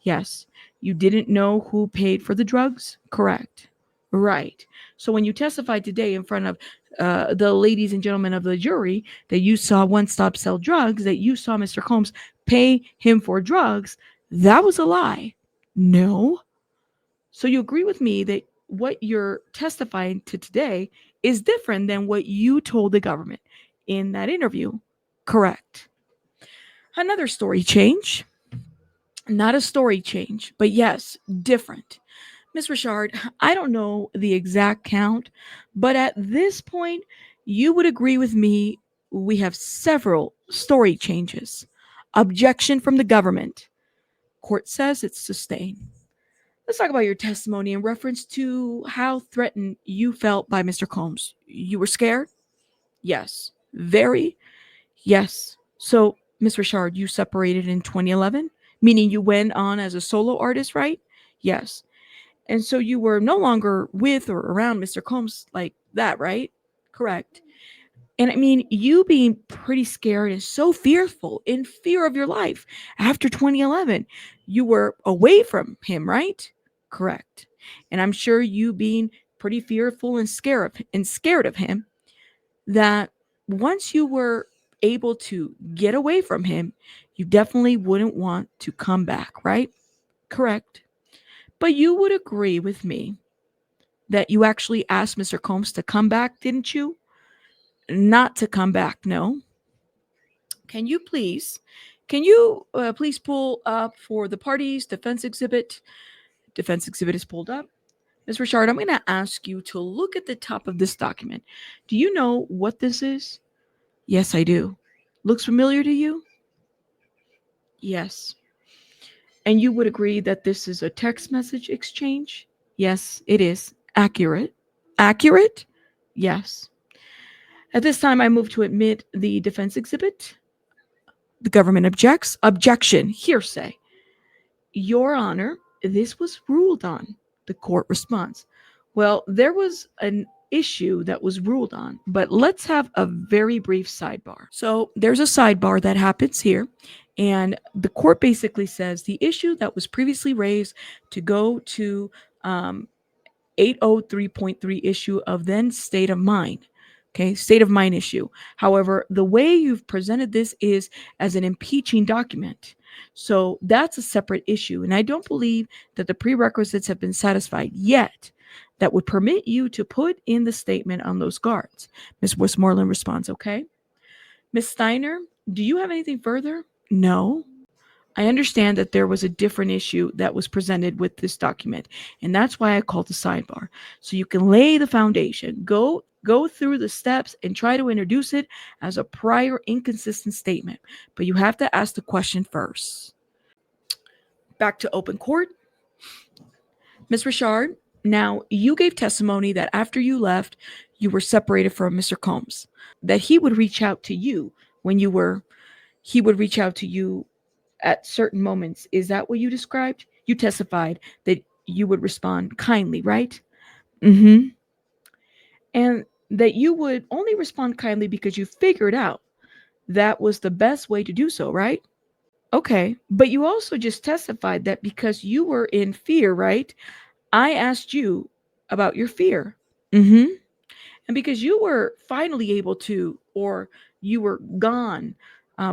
Yes. You didn't know who paid for the drugs? Correct. Right. So when you testified today in front of the ladies and gentlemen of the jury that you saw One Stop sell drugs, that you saw Mr. Combs pay him for drugs, that was a lie. No. So you agree with me that what you're testifying to today is different than what you told the government in that interview. Correct. Another story change. Not a story change, but yes, different. Miss Richard, I don't know the exact count, but at this point, you would agree with me we have several story changes. Objection from the government. Court says it's sustained. Let's talk about your testimony in reference to how threatened you felt by Mr. Combs. You were scared? Yes. Very? Yes. So, Miss Richard, you separated in 2011, meaning you went on as a solo artist, right? Yes. And so you were no longer with or around Mr. Combs like that, right? Correct. And I mean, you being pretty scared and so fearful, in fear of your life after 2011, you were away from him, right? Correct. And I'm sure you being pretty fearful and scared of him, that once you were able to get away from him, you definitely wouldn't want to come back, right? Correct. But you would agree with me that you actually asked Mr. Combs to come back, didn't you? Not to come back, no. Can you please, please pull up for the parties defense exhibit? Defense exhibit is pulled up. Ms. Richard, I'm going to ask you to look at the top of this document. Do you know what this is? Yes, I do. Looks familiar to you? Yes. And you would agree that this is a text message exchange? Yes, it is. Accurate. Accurate? Yes. At this time, I move to admit the defense exhibit. The government objects. Objection. Hearsay. Your Honor, this was ruled on. The court responds. Well, there was an issue that was ruled on, but let's have a very brief sidebar. So there's a sidebar that happens here, and the court basically says the issue that was previously raised to go to 803.3 issue of then state of mind. Okay, state of mind issue. However, the way you've presented this is as an impeaching document. So that's a separate issue. And I don't believe that the prerequisites have been satisfied yet that would permit you to put in the statement on those guards. Ms. Westmoreland responds, okay. Ms. Steiner, do you have anything further? No. I understand that there was a different issue that was presented with this document, and that's why I called the sidebar. So you can lay the foundation, go through the steps and try to introduce it as a prior inconsistent statement. But you have to ask the question first. Back to open court. Ms. Richard, now you gave testimony that after you left, you were separated from Mr. Combs, that he would reach out to you he would reach out to you at certain moments. Is that what you described? You testified that you would respond kindly, right? Mm-hmm. And that you would only respond kindly because you figured out that was the best way to do so, right? Okay. But you also just testified that because you were in fear, right? I asked you about your fear. Mm-hmm. And because you were finally able to, or you were gone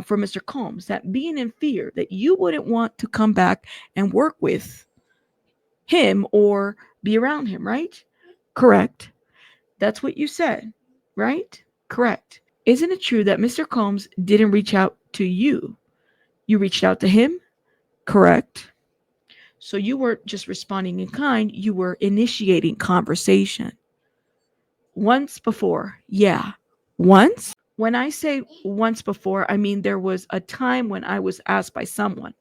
from Mr. Combs, that being in fear, that you wouldn't want to come back and work with him or be around him, right? Correct. That's what you said, right? Correct. Isn't it true that Mr. Combs didn't reach out to you? You reached out to him? Correct. So you weren't just responding in kind, you were initiating conversation. Once before, yeah. Once? When I say once before, I mean there was a time when I was asked by someone,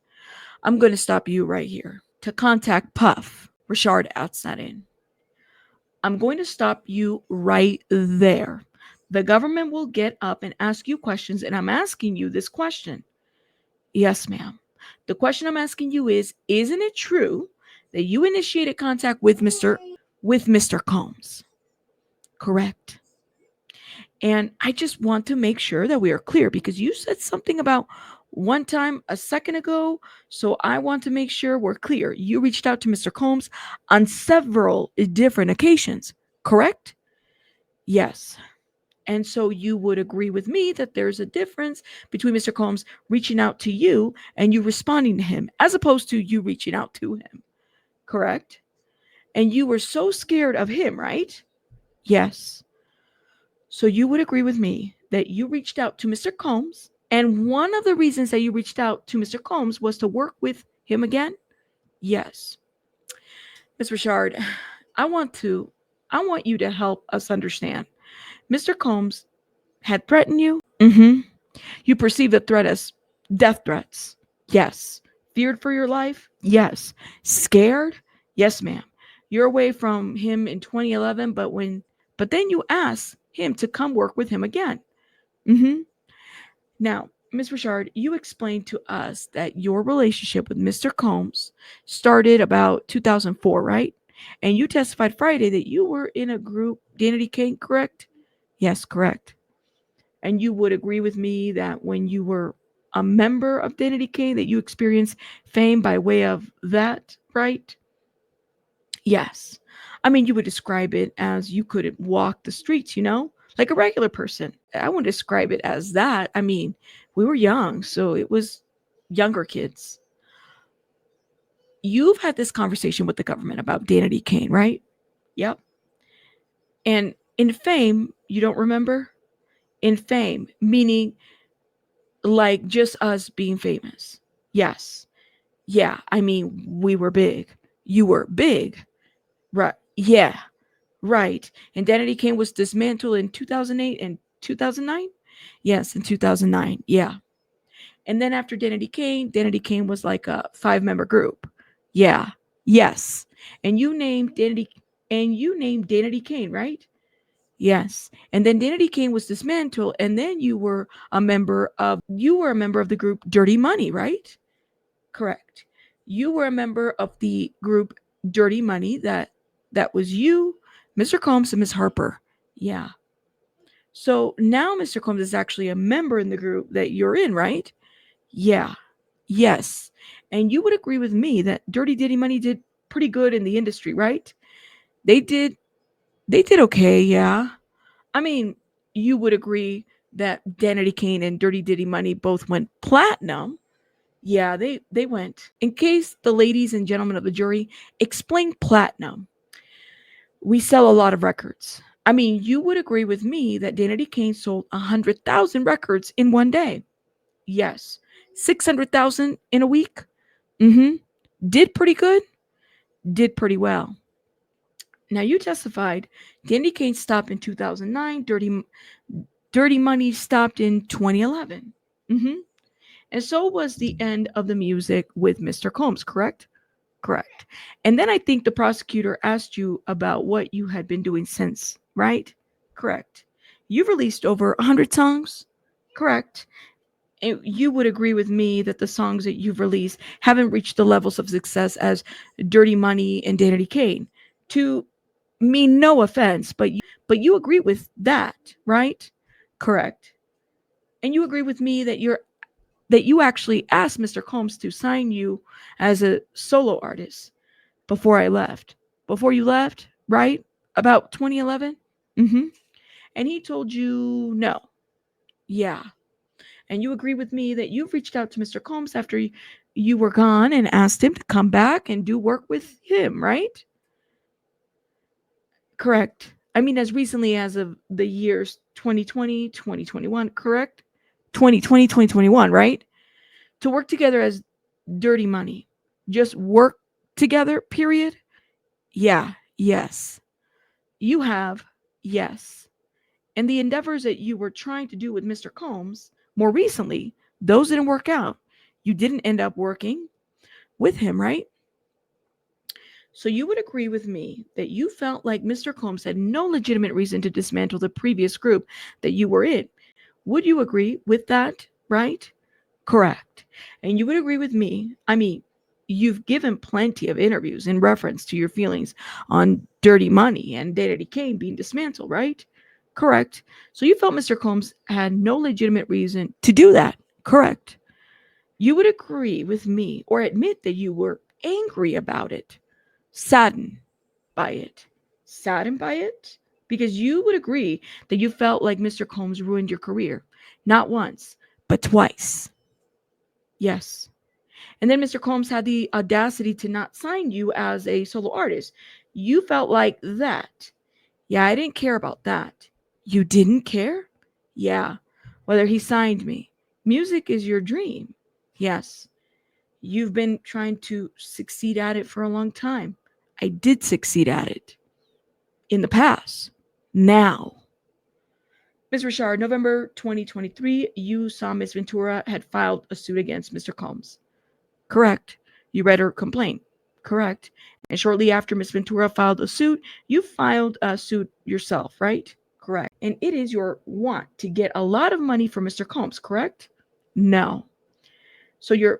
I'm going to stop you right here, to contact Puff. Richard adds that in. I'm going to stop you right there. The government will get up and ask you questions, and I'm asking you this question. Yes, ma'am. The question I'm asking you is, isn't it true that you initiated contact with Mr. Combs? Correct. And I just want to make sure that we are clear because you said something about one time a second ago. So I want to make sure we're clear. You reached out to Mr. Combs on several different occasions, correct? Yes. And so you would agree with me that there's a difference between Mr. Combs reaching out to you and you responding to him as opposed to you reaching out to him, correct? And you were so scared of him, right? Yes. So you would agree with me that you reached out to Mr. Combs, and one of the reasons that you reached out to Mr. Combs was to work with him again? Yes. Ms. Richard, I want you to help us understand. Mr. Combs had threatened you? Mm-hmm. You perceived the threat as death threats? Yes. Feared for your life? Yes. Scared? Yes, ma'am. You're away from him in 2011, but then you asked him to come work with him again. Mm-hmm. Now, Ms. Richard, you explained to us that your relationship with Mr. Combs started about 2004, right? And you testified Friday that you were in a group, Danity King, correct? Yes, correct. And you would agree with me that when you were a member of Diddy Kane, that you experienced fame by way of that, right? Yes. I mean, you would describe it as you couldn't walk the streets, like a regular person. I wouldn't describe it as that. I mean, we were young, so it was younger kids. You've had this conversation with the government about Diddy Kane, right? Yep. And in fame, you don't remember? In fame, meaning like just us being famous. Yes. Yeah. I mean, we were big. You were big. Right. Yeah. Right. And Diddy Kane was dismantled in 2008 and 2009? Yes, in 2009. Yeah. And then after Diddy Kane was like a 5-member group. Yeah. Yes. And you named Diddy Kane, right? Yes. And then Diddy Kane was dismantled, and then you were a member of the group Dirty Money, right? Correct. You were a member of the group Dirty Money that was you, Mr. Combs, and Miss Harper. Yeah. So now Mr. Combs is actually a member in the group that you're in, right? Yeah. Yes. And you would agree with me that Dirty Diddy Money did pretty good in the industry, right? They did okay, yeah. I mean, you would agree that Diddy Kane and Dirty Diddy Money both went platinum. Yeah, they went. In case the ladies and gentlemen of the jury, explain platinum. We sell a lot of records. I mean, you would agree with me that Diddy Kane sold 100,000 records in one day. Yes. 600,000 in a week. Mm-hmm. Did pretty good. Did pretty well. Now you testified Diddy Kane stopped in 2009. Dirty Money stopped in 2011. Mm-hmm. And so was the end of the music with Mr. Combs, correct? Correct. And then I think the prosecutor asked you about what you had been doing since, right? Correct. You've released over 100 songs? Correct. And you would agree with me that the songs that you've released haven't reached the levels of success as Dirty Money and Diddy Kane. To mean no offense, but you agree with that, right? Correct. And you agree with me that you actually asked Mr. Combs to sign you as a solo artist before I left. Before you left, right? About 2011? Mm-hmm. And he told you no. Yeah. And you agree with me that you've reached out to Mr. Combs after you were gone and asked him to come back and do work with him, right? Correct. I mean, as recently as of the years 2020, 2021, correct? 2020, 2021, right? To work together as Dirty Money. Just work together, period? Yeah, yes. You have, yes. And the endeavors that you were trying to do with Mr. Combs more recently, those didn't work out. You didn't end up working with him, right? So you would agree with me that you felt like Mr. Combs had no legitimate reason to dismantle the previous group that you were in. Would you agree with that, right? Correct. And you would agree with me. I mean, you've given plenty of interviews in reference to your feelings on Dirty Money and Diddy Kane being dismantled, right? Correct. So you felt Mr. Combs had no legitimate reason to do that. Correct. You would agree with me or admit that you were angry about it, saddened by it. Saddened by it? Because you would agree that you felt like Mr. Combs ruined your career. Not once, but twice. Yes. And then Mr. Combs had the audacity to not sign you as a solo artist. You felt like that. Yeah, I didn't care about that. You didn't care? Yeah. Whether he signed me. Music is your dream. Yes. You've been trying to succeed at it for a long time. I did succeed at it in the past. Now. Ms. Richard, November 2023, you saw Ms. Ventura had filed a suit against Mr. Combs. Correct. You read her complaint. Correct. And shortly after Ms. Ventura filed a suit, you filed a suit yourself, right? Correct. And it is your want to get a lot of money from Mr. Combs, correct? No. So you're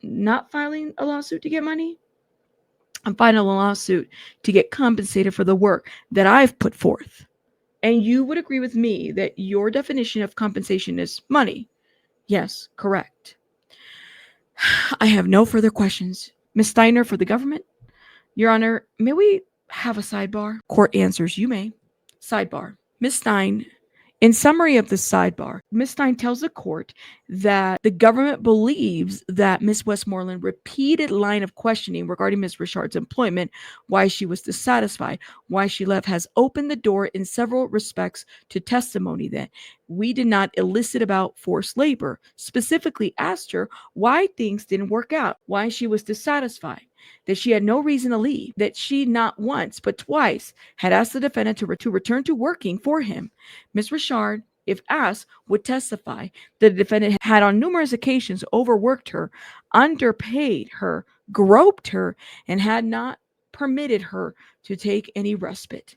not filing a lawsuit to get money? I'm filing a lawsuit to get compensated for the work that I've put forth. And you would agree with me that your definition of compensation is money. Yes, correct. I have no further questions. Ms. Steiner for the government. Your Honor, may we have a sidebar? Court answers, you may. Sidebar. Ms. Stein, in summary of the sidebar, Ms. Stein tells the court that the government believes that Ms. Westmoreland repeated line of questioning regarding Ms. Richard's employment, why she was dissatisfied, why she left, has opened the door in several respects to testimony that we did not elicit about forced labor, specifically asked her why things didn't work out, why she was dissatisfied, that she had no reason to leave, that she not once but twice had asked the defendant to return to working for him. Ms. Richard, if asked, would testify that the defendant had on numerous occasions overworked her, underpaid her, groped her, and had not permitted her to take any respite,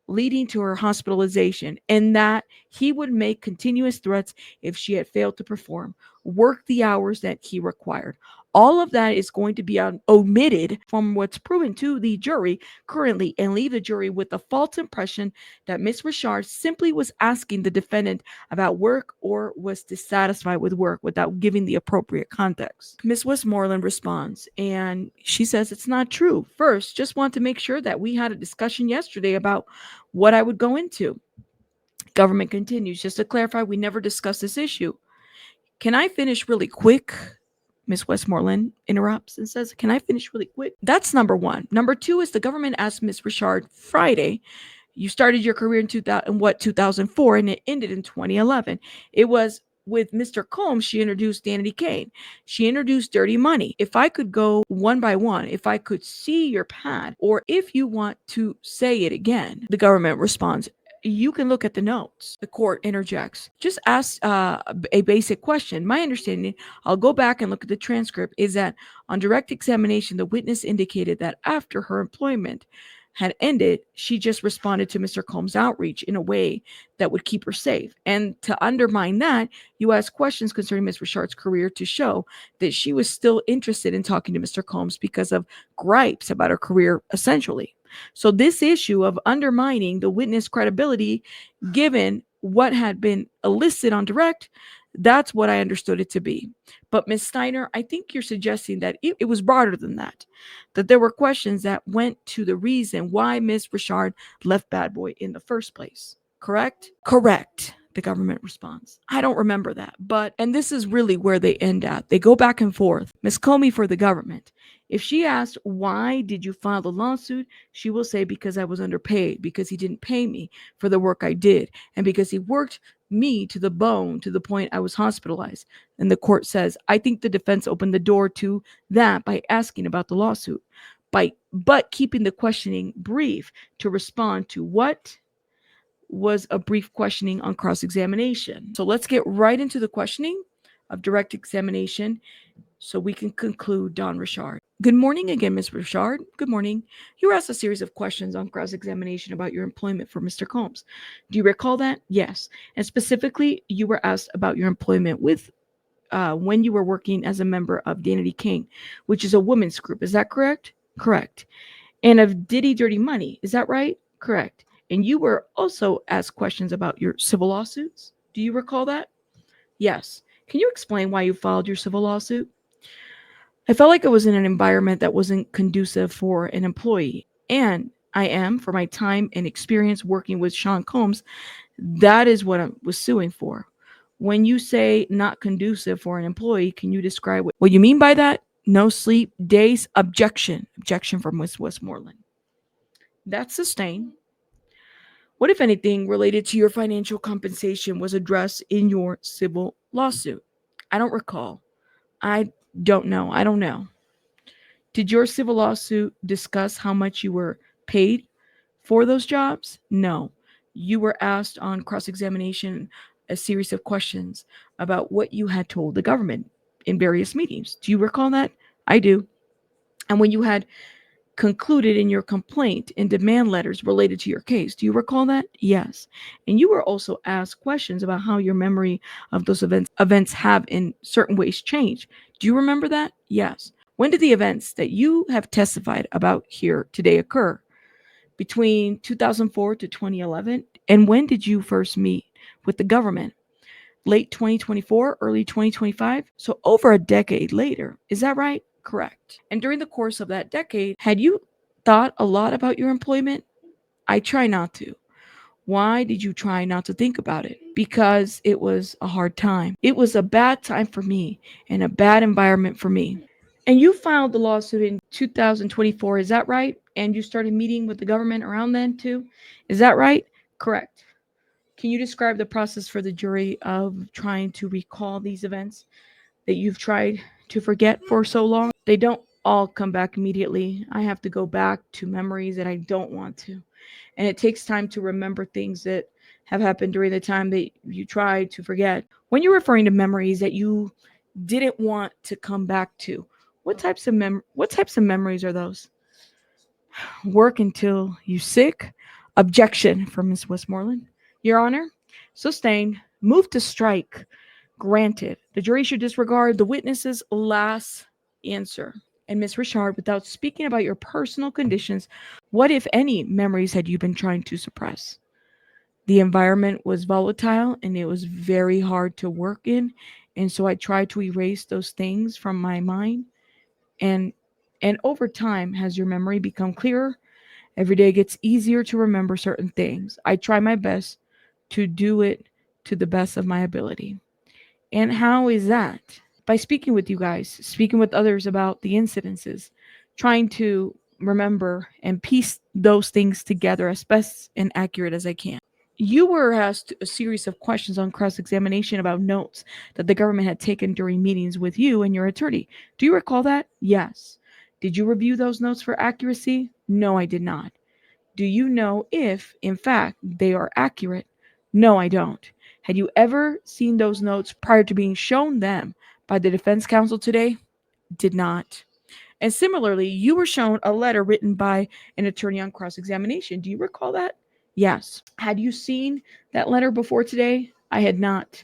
leading to her hospitalization, and that he would make continuous threats if she had failed to perform, work the hours that he required. All of that is going to be omitted from what's proven to the jury currently and leave the jury with a false impression that Ms. Richard simply was asking the defendant about work or was dissatisfied with work without giving the appropriate context. Ms. Westmoreland responds, and she says it's not true. First, just want to make sure that we had a discussion yesterday about what I would go into. Government continues, just to clarify, we never discussed this issue. Can I finish really quick? Ms. Westmoreland interrupts and says, can I finish really quick? That's number one. Number two is the government asked Ms. Richard Friday, you started your career in 2004 and it ended in 2011. It was with Mr. Combs, she introduced Danity Kane. She introduced Dirty Money. If I could go one by one, if I could see your pad, or if you want to say it again, the government responds, you can look at the notes. The court interjects. Just ask a basic question. My understanding, I'll go back and look at the transcript, is that on direct examination, the witness indicated that after her employment had ended, she just responded to Mr. Combs' outreach in a way that would keep her safe. And to undermine that, you ask questions concerning Ms. Richard's career to show that she was still interested in talking to Mr. Combs because of gripes about her career, essentially. So this issue of undermining the witness credibility, given what had been elicited on direct, that's what I understood it to be. But Ms. Steiner, I think you're suggesting that it was broader than that there were questions that went to the reason why Ms. Richard left Bad Boy in the first place. Correct? Correct. The government responds. I don't remember that, and this is really where they end at. They go back and forth. Ms. Comey for the government. If she asked, why did you file the lawsuit? She will say, because I was underpaid, because he didn't pay me for the work I did, and because he worked me to the bone to the point I was hospitalized. And the court says, I think the defense opened the door to that by asking about the lawsuit, but keeping the questioning brief to respond to what was a brief questioning on cross-examination. So let's get right into the questioning of direct examination so we can conclude Don Richard. Good morning again, Ms. Richard. Good morning. You were asked a series of questions on cross-examination about your employment for Mr. Combs. Do you recall that? Yes. And specifically, you were asked about your employment with when you were working as a member of Danity Kane, which is a women's group. Is that correct? Correct. And of Diddy Dirty Money. Is that right? Correct. And you were also asked questions about your civil lawsuits. Do you recall that? Yes. Can you explain why you filed your civil lawsuit? I felt like I was in an environment that wasn't conducive for an employee. And I am, for my time and experience working with Sean Combs, that is what I was suing for. When you say not conducive for an employee, can you describe what you mean by that? No sleep, days, objection. Objection from Ms. Westmoreland. That's sustained. What, if anything, related to your financial compensation was addressed in your civil lawsuit? I don't recall. I don't know. I don't know. Did your civil lawsuit discuss how much you were paid for those jobs? No. You were asked on cross-examination a series of questions about what you had told the government in various meetings. Do you recall that? I do. And when you had concluded in your complaint and demand letters related to your case. Do you recall that? Yes. And you were also asked questions about how your memory of those events have in certain ways changed. Do you remember that? Yes. When did the events that you have testified about here today occur? between 2004 to 2011? And when did you first meet with the government? Late 2024, early 2025? So over a decade later. Is that right? Correct. And during the course of that decade, had you thought a lot about your employment? I try not to. Why did you try not to think about it? Because it was a hard time. It was a bad time for me and a bad environment for me. And you filed the lawsuit in 2024, is that right? And you started meeting with the government around then too? Is that right? Correct. Can you describe the process for the jury of trying to recall these events that you've tried to forget for so long? They don't all come back immediately. I have to go back to memories that I don't want to. And it takes time to remember things that have happened during the time that you try to forget. When you're referring to memories that you didn't want to come back to, what types of memories are those? Work until you sick? Objection from Ms. Westmoreland. Your Honor, sustained. Move to strike. Granted. The jury should disregard the witness's last answer. And Ms. Richard, without speaking about your personal conditions, what, if any, memories had you been trying to suppress? The environment was volatile and it was very hard to work in. And so I tried to erase those things from my mind. And over time, has your memory become clearer? Every day gets easier to remember certain things. I try my best to do it to the best of my ability. And how is that? By speaking with you guys, speaking with others about the incidences, trying to remember and piece those things together as best and accurate as I can. You were asked a series of questions on cross examination about notes that the government had taken during meetings with you and your attorney. Do you recall that? Yes. Did you review those notes for accuracy? No, I did not. Do you know if, in fact, they are accurate? No, I don't. Had you ever seen those notes prior to being shown them by the defense counsel today? Did not. And similarly, you were shown a letter written by an attorney on cross examination. Do you recall that? Yes. Had you seen that letter before today? I had not.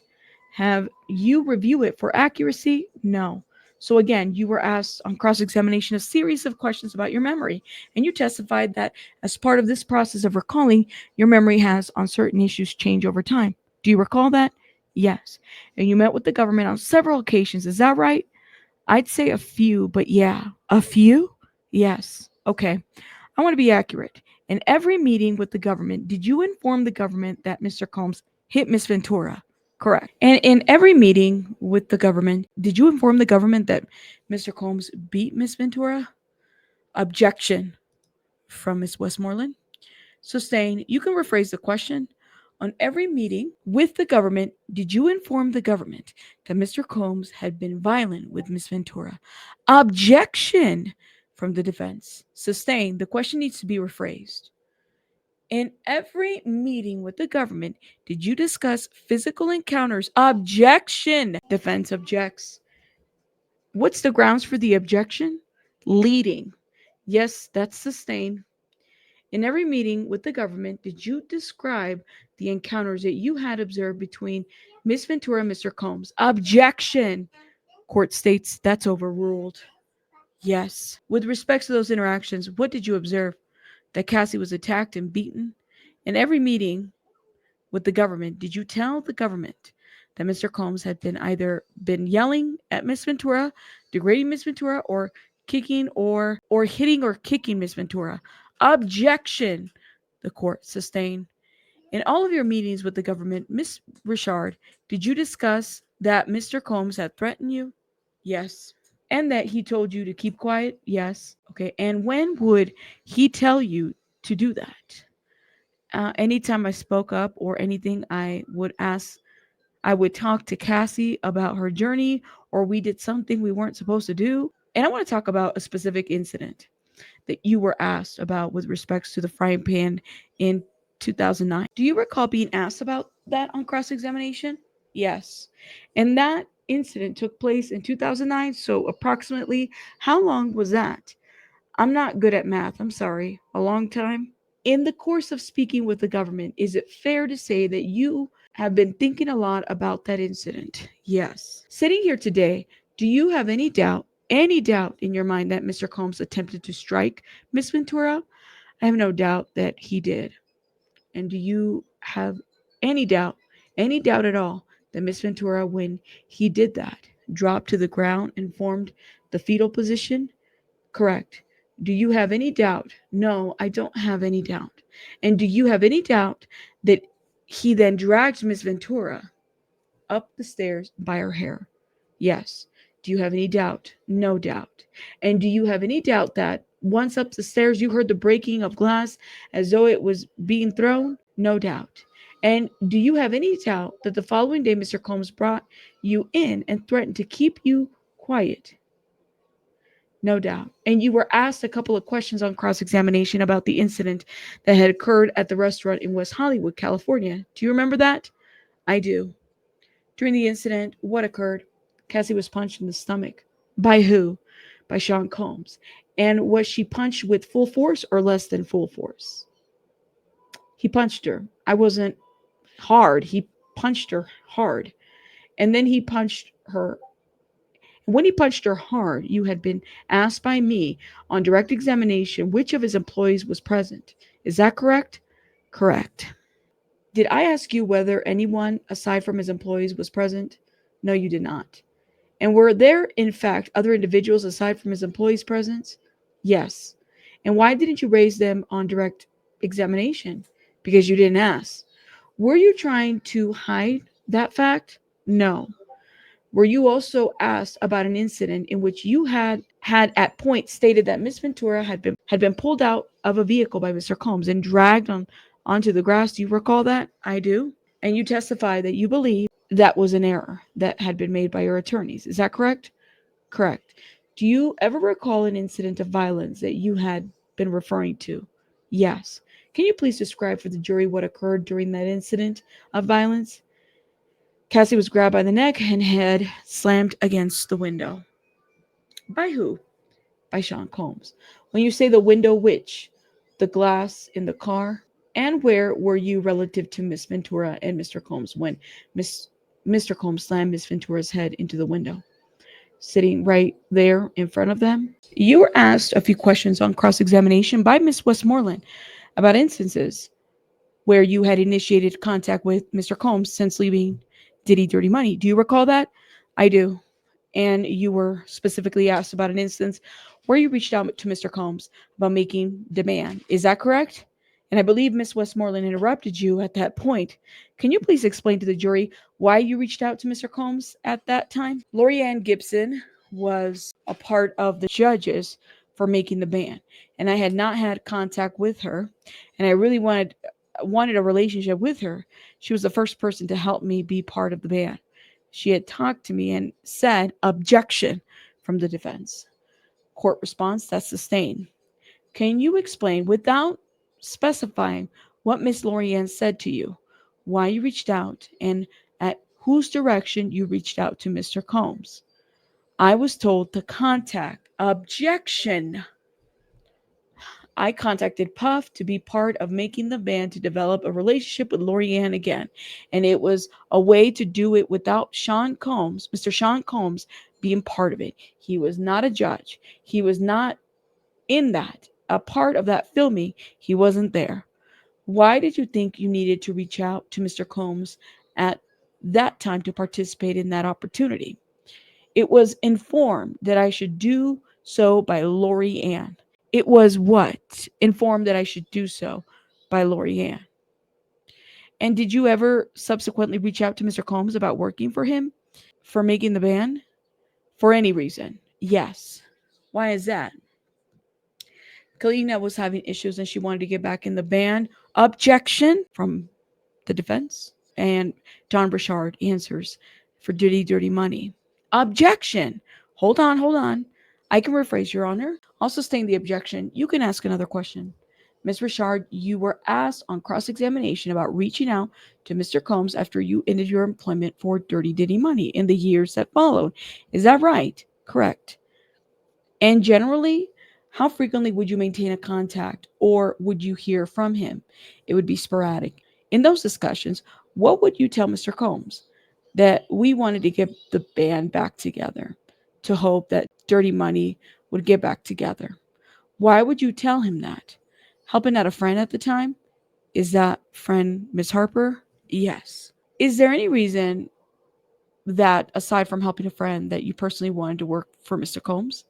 Have you review it for accuracy? No. So again, you were asked on cross examination a series of questions about your memory, and you testified that as part of this process of recalling, your memory has on certain issues changed over time. Do you recall that? Yes. And you met with the government on several occasions. Is that right? I'd say a few, but yeah, a few? Yes. Okay. I want to be accurate. In every meeting with the government, did you inform the government that Mr. Combs hit Miss Ventura? Correct. And in every meeting with the government, did you inform the government that Mr. Combs beat Miss Ventura? Objection from Miss Westmoreland. Sustained. You can rephrase the question. On every meeting with the government, did you inform the government that Mr. Combs had been violent with Miss Ventura? Objection from the defense. Sustained. The question needs to be rephrased. In every meeting with the government, did you discuss physical encounters? Objection. Defense objects. What's the grounds for the objection? Leading. Yes, that's sustained. In every meeting with the government, did you describe the encounters that you had observed between Miss Ventura and Mr. Combs? Objection. Court states that's overruled. Yes. With respect to those interactions, what did you observe? That Cassie was attacked and beaten? In every meeting with the government, did you tell the government that Mr. Combs had been yelling at Miss Ventura, degrading Miss Ventura, or kicking or hitting or kicking Miss Ventura? Objection. The court sustained. In all of your meetings with the government, Miss Richard, did you discuss that Mr. Combs had threatened you? Yes. And that he told you to keep quiet? Yes. Okay. And when would he tell you to do that? Anytime I spoke up or anything, I would talk to Cassie about her journey, or we did something we weren't supposed to do. And I want to talk about a specific incident that you were asked about with respects to the frying pan in 2009. Do you recall being asked about that on cross examination? Yes. And that incident took place in 2009. So, approximately, how long was that? I'm not good at math. I'm sorry. A long time? In the course of speaking with the government, is it fair to say that you have been thinking a lot about that incident? Yes. Sitting here today, do you have any doubt in your mind that Mr. Combs attempted to strike Miss Ventura? I have no doubt that he did. And do you have any doubt at all, that Miss Ventura, when he did that, dropped to the ground and formed the fetal position? Correct. Do you have any doubt? No, I don't have any doubt. And do you have any doubt that he then dragged Miss Ventura up the stairs by her hair? Yes. Do you have any doubt? No doubt. And do you have any doubt that once up the stairs you heard the breaking of glass as though it was being thrown? No doubt. And do you have any doubt that the following day Mr. Combs brought you in and threatened to keep you quiet? No doubt. And you were asked a couple of questions on cross examination about the incident that had occurred at the restaurant in West Hollywood, California. Do you remember that? I do. During the incident, what occurred? Cassie was punched in the stomach. By who? By Sean Combs. And was she punched with full force or less than full force? He punched her. I wasn't hard. He punched her hard. And then he punched her. When he punched her hard, you had been asked by me on direct examination which of his employees was present. Is that correct? Correct. Did I ask you whether anyone aside from his employees was present? No, you did not. And were there, in fact, other individuals aside from his employees present? Yes. And why didn't you raise them on direct examination? Because you didn't ask. Were you trying to hide that fact? No. Were you also asked about an incident in which you had at point stated that Miss Ventura had been pulled out of a vehicle by Mr. Combs and dragged onto the grass? Do you recall that? I do. And you testified that you believe that was an error that had been made by your attorneys. Is that correct? Correct. Do you ever recall an incident of violence that you had been referring to? Yes. Can you please describe for the jury what occurred during that incident of violence? Cassie was grabbed by the neck and head slammed against the window. By who? By Sean Combs. When you say the window, which? The glass in the car? And where were you relative to Miss Ventura and Mr. Combs when Mr. Combs slammed Miss Ventura's head into the window? Sitting right there in front of them. You were asked a few questions on cross-examination by Miss Westmoreland about instances where you had initiated contact with Mr. Combs since leaving Diddy Dirty Money. Do you recall that? I do. And you were specifically asked about an instance where you reached out to Mr. Combs about making demand. Is that correct? And I believe Miss Westmoreland interrupted you at that point. Can you please explain to the jury why you reached out to Mr. Combs at that time? Lori Ann Gibson was a part of the judges for making the ban, and I had not had contact with her, and I really wanted a relationship with her. She was the first person to help me be part of the band. She had talked to me and said, objection from the defense. Court response, that's sustained. Can you explain, without specifying, what Miss Lorianne said to you, why you reached out, and at whose direction you reached out to Mr. Combs? I was told to contact. Objection. I contacted Puff to be part of making the band to develop a relationship with Lorianne again. And it was a way to do it without Sean Combs, Mr. Sean Combs, being part of it. He was not a judge. He was not in that. A part of that filming, he wasn't there. Why did you think you needed to reach out to Mr. Combs at that time to participate in that opportunity? It was informed that I should do so by Lori Ann. It was what? Informed that I should do so by Lori Ann. And did you ever subsequently reach out to Mr. Combs about working for him, for making the band? For any reason? Yes. Why is that? Kalina was having issues and she wanted to get back in the band. Objection from the defense. And Don Burchard answers for Diddy Dirty Money. Objection. Hold on. I can rephrase, Your Honor. Also stating the objection, you can ask another question. Ms. Richard, you were asked on cross-examination about reaching out to Mr. Combs after you ended your employment for Dirty Diddy Money in the years that followed. Is that right? Correct. And generally, how frequently would you maintain a contact or would you hear from him? It would be sporadic. In those discussions, what would you tell Mr. Combs? That we wanted to get the band back together, to hope that Dirty Money would get back together. Why would you tell him that? Helping out a friend at the time. Is that friend Miss Harper? Yes. Is there any reason that, aside from helping a friend, that you personally wanted to work for Mr. Combs?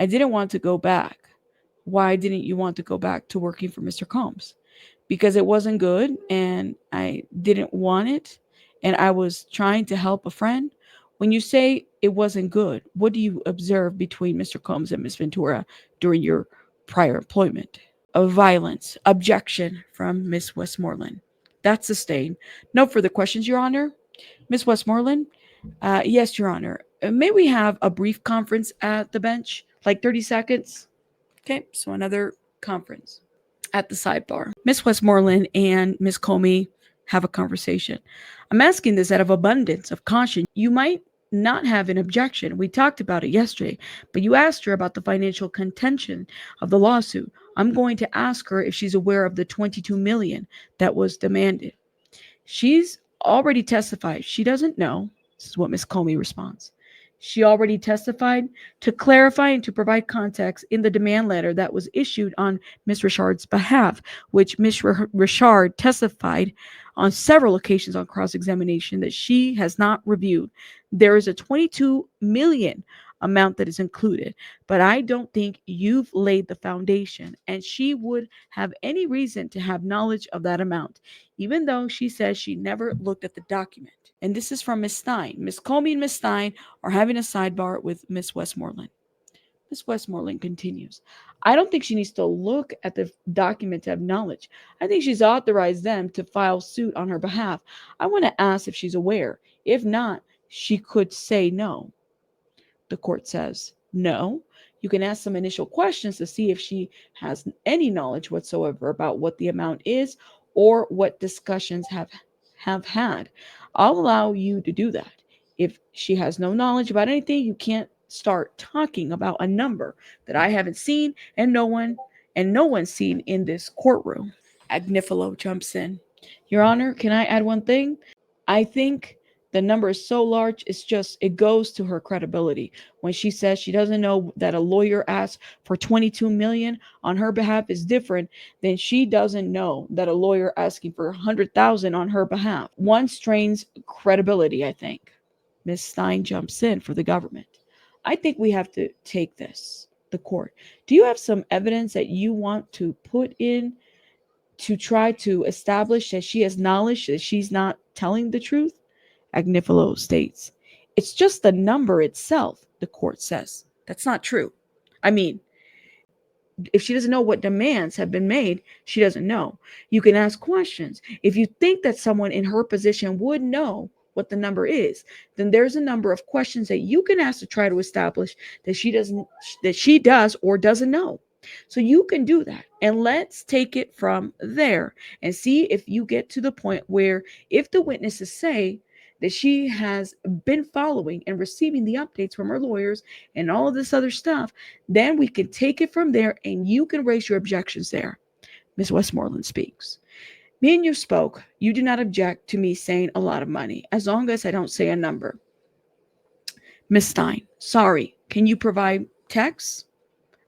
I didn't want to go back. Why didn't you want to go back to working for Mr. Combs? Because it wasn't good and I didn't want it and I was trying to help a friend. When you say it wasn't good, what do you observe between Mr. Combs and Miss Ventura during your prior employment? Of violence. Objection from Miss Westmoreland. That's sustained. No further questions, Your Honor. Miss Westmoreland? Yes, Your Honor. May we have a brief conference at the bench? Like 30 seconds? Okay, so another conference at the sidebar. Miss Westmoreland and Miss Comey have a conversation. I'm asking this out of abundance of caution. You might not have an objection. We talked about it yesterday, but you asked her about the financial contention of the lawsuit. I'm going to ask her if she's aware of the 22 million that was demanded. She's already testified. She doesn't know. This is what Miss Comey responds. She already testified. To clarify and to provide context, in the demand letter that was issued on Ms. Richard's behalf, which Ms. Richard testified on several occasions on cross-examination that she has not reviewed, there is a 22 million amount that is included, but I don't think you've laid the foundation, and she would have any reason to have knowledge of that amount, even though she says she never looked at the document. And this is from Miss Stein. Miss Comey and Miss Stein are having a sidebar with Miss Westmoreland. Miss Westmoreland continues. I don't think she needs to look at the document to have knowledge. I think she's authorized them to file suit on her behalf. I want to ask if she's aware. If not, she could say no. The court says no. You can ask some initial questions to see if she has any knowledge whatsoever about what the amount is or what discussions have had. I'll allow you to do that. If she has no knowledge about anything, you can't start talking about a number that I haven't seen and no one's seen in this courtroom. Agnifilo jumps in. Your Honor, can I add one thing? I think the number is so large, it goes to her credibility. When she says she doesn't know that a lawyer asked for 22 million on her behalf is different than she doesn't know that a lawyer asking for 100,000 on her behalf. One strains credibility, I think. Ms. Stein jumps in for the government. I think we have to take this, the court. Do you have some evidence that you want to put in to try to establish that she has knowledge that she's not telling the truth? Agnifilo states, it's just the number itself, the court says. That's not true. I mean, if she doesn't know what demands have been made, she doesn't know. You can ask questions. If you think that someone in her position would know what the number is, then there's a number of questions that you can ask to try to establish that she does or doesn't know. So you can do that. And let's take it from there and see if you get to the point where, if the witnesses say that she has been following and receiving the updates from her lawyers and all of this other stuff, then we can take it from there and you can raise your objections there. Ms. Westmoreland speaks. Me and you spoke. You do not object to me saying a lot of money, as long as I don't say a number. Ms. Stein, sorry, can you provide text?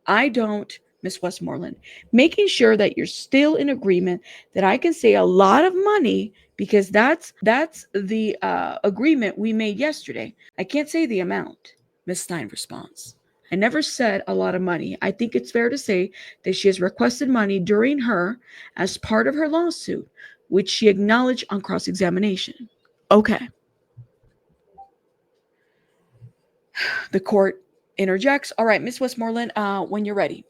I don't. Ms. Westmoreland, making sure that you're still in agreement that I can say a lot of money, because that's the agreement we made yesterday. I can't say the amount. Ms. Stein responds. I never said a lot of money. I think it's fair to say that she has requested money during her as part of her lawsuit, which she acknowledged on cross-examination. Okay. The court interjects. All right, Ms. Westmoreland, when you're ready.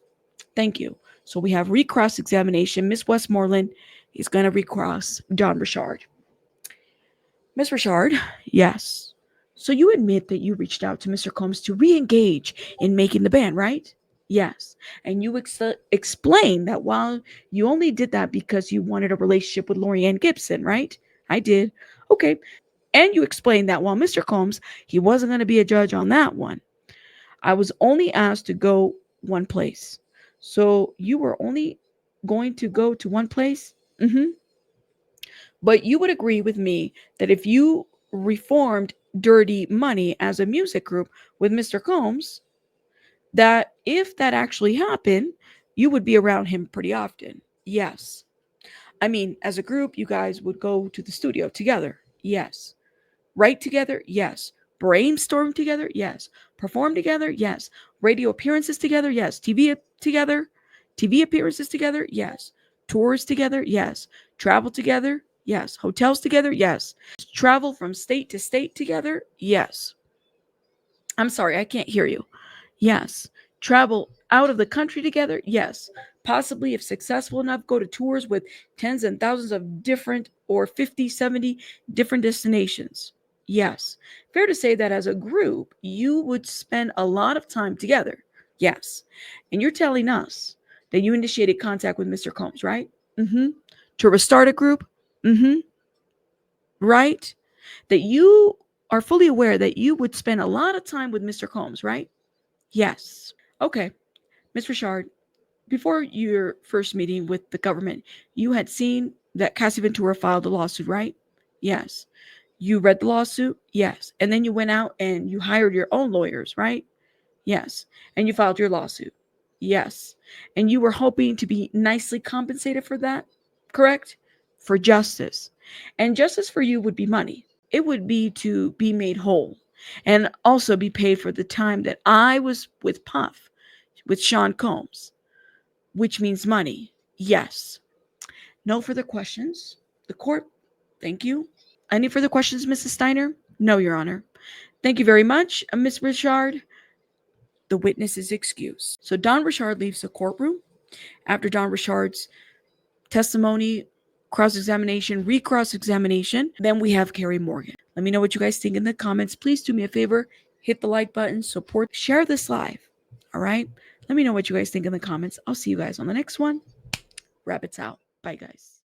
Thank you. So we have recross examination. Miss Westmoreland is going to recross John Richard. Miss Richard, yes. So you admit that you reached out to Mr. Combs to re-engage in making the band, right? Yes. And you explain that while you only did that because you wanted a relationship with Lorianne Gibson, right? I did. Okay. And you explained that while Mr. Combs, he wasn't going to be a judge on that one. I was only asked to go one place. So you were only going to go to one place? Mm-hmm. But you would agree with me that if you reformed Dirty Money as a music group with Mr. Combs, that if that actually happened, you would be around him pretty often. Yes. I mean, as a group, you guys would go to the studio together. Yes. Write together? Yes. Brainstorm together? Yes. Perform together? Yes. Radio appearances together? Yes. Together? TV appearances together? Yes. Tours together? Yes. Travel together? Yes. Hotels together? Yes. Travel from state to state together? Yes. I'm sorry, I can't hear you. Yes. Travel out of the country together? Yes. Possibly, if successful enough, go to tours with tens and thousands of different or 50, 70 different destinations. Yes. Fair to say that as a group, you would spend a lot of time together. Yes. And you're telling us that you initiated contact with Mr. Combs, right? Mm-hmm. To restart a group? Mm-hmm. Right? That you are fully aware that you would spend a lot of time with Mr. Combs, right? Yes. Okay. Ms. Richard, before your first meeting with the government, you had seen that Cassie Ventura filed a lawsuit, right? Yes. You read the lawsuit? Yes. And then you went out and you hired your own lawyers, right? Yes. And you filed your lawsuit? Yes. And you were hoping to be nicely compensated for that, correct? For justice. And justice for you would be money. It would be to be made whole and also be paid for the time that I was with Puff, with Sean Combs, which means money. Yes. No further questions. The court, thank you. Any further questions, Mrs. Steiner? No, Your Honor. Thank you very much, Ms. Richard. The witness is excused. So Don Richard leaves the courtroom. After Don Richard's testimony, cross-examination, recross-examination, then we have Carrie Morgan. Let me know what you guys think in the comments. Please do me a favor, hit the like button, support, share this live. All right? Let me know what you guys think in the comments. I'll see you guys on the next one. Rabbits out. Bye, guys.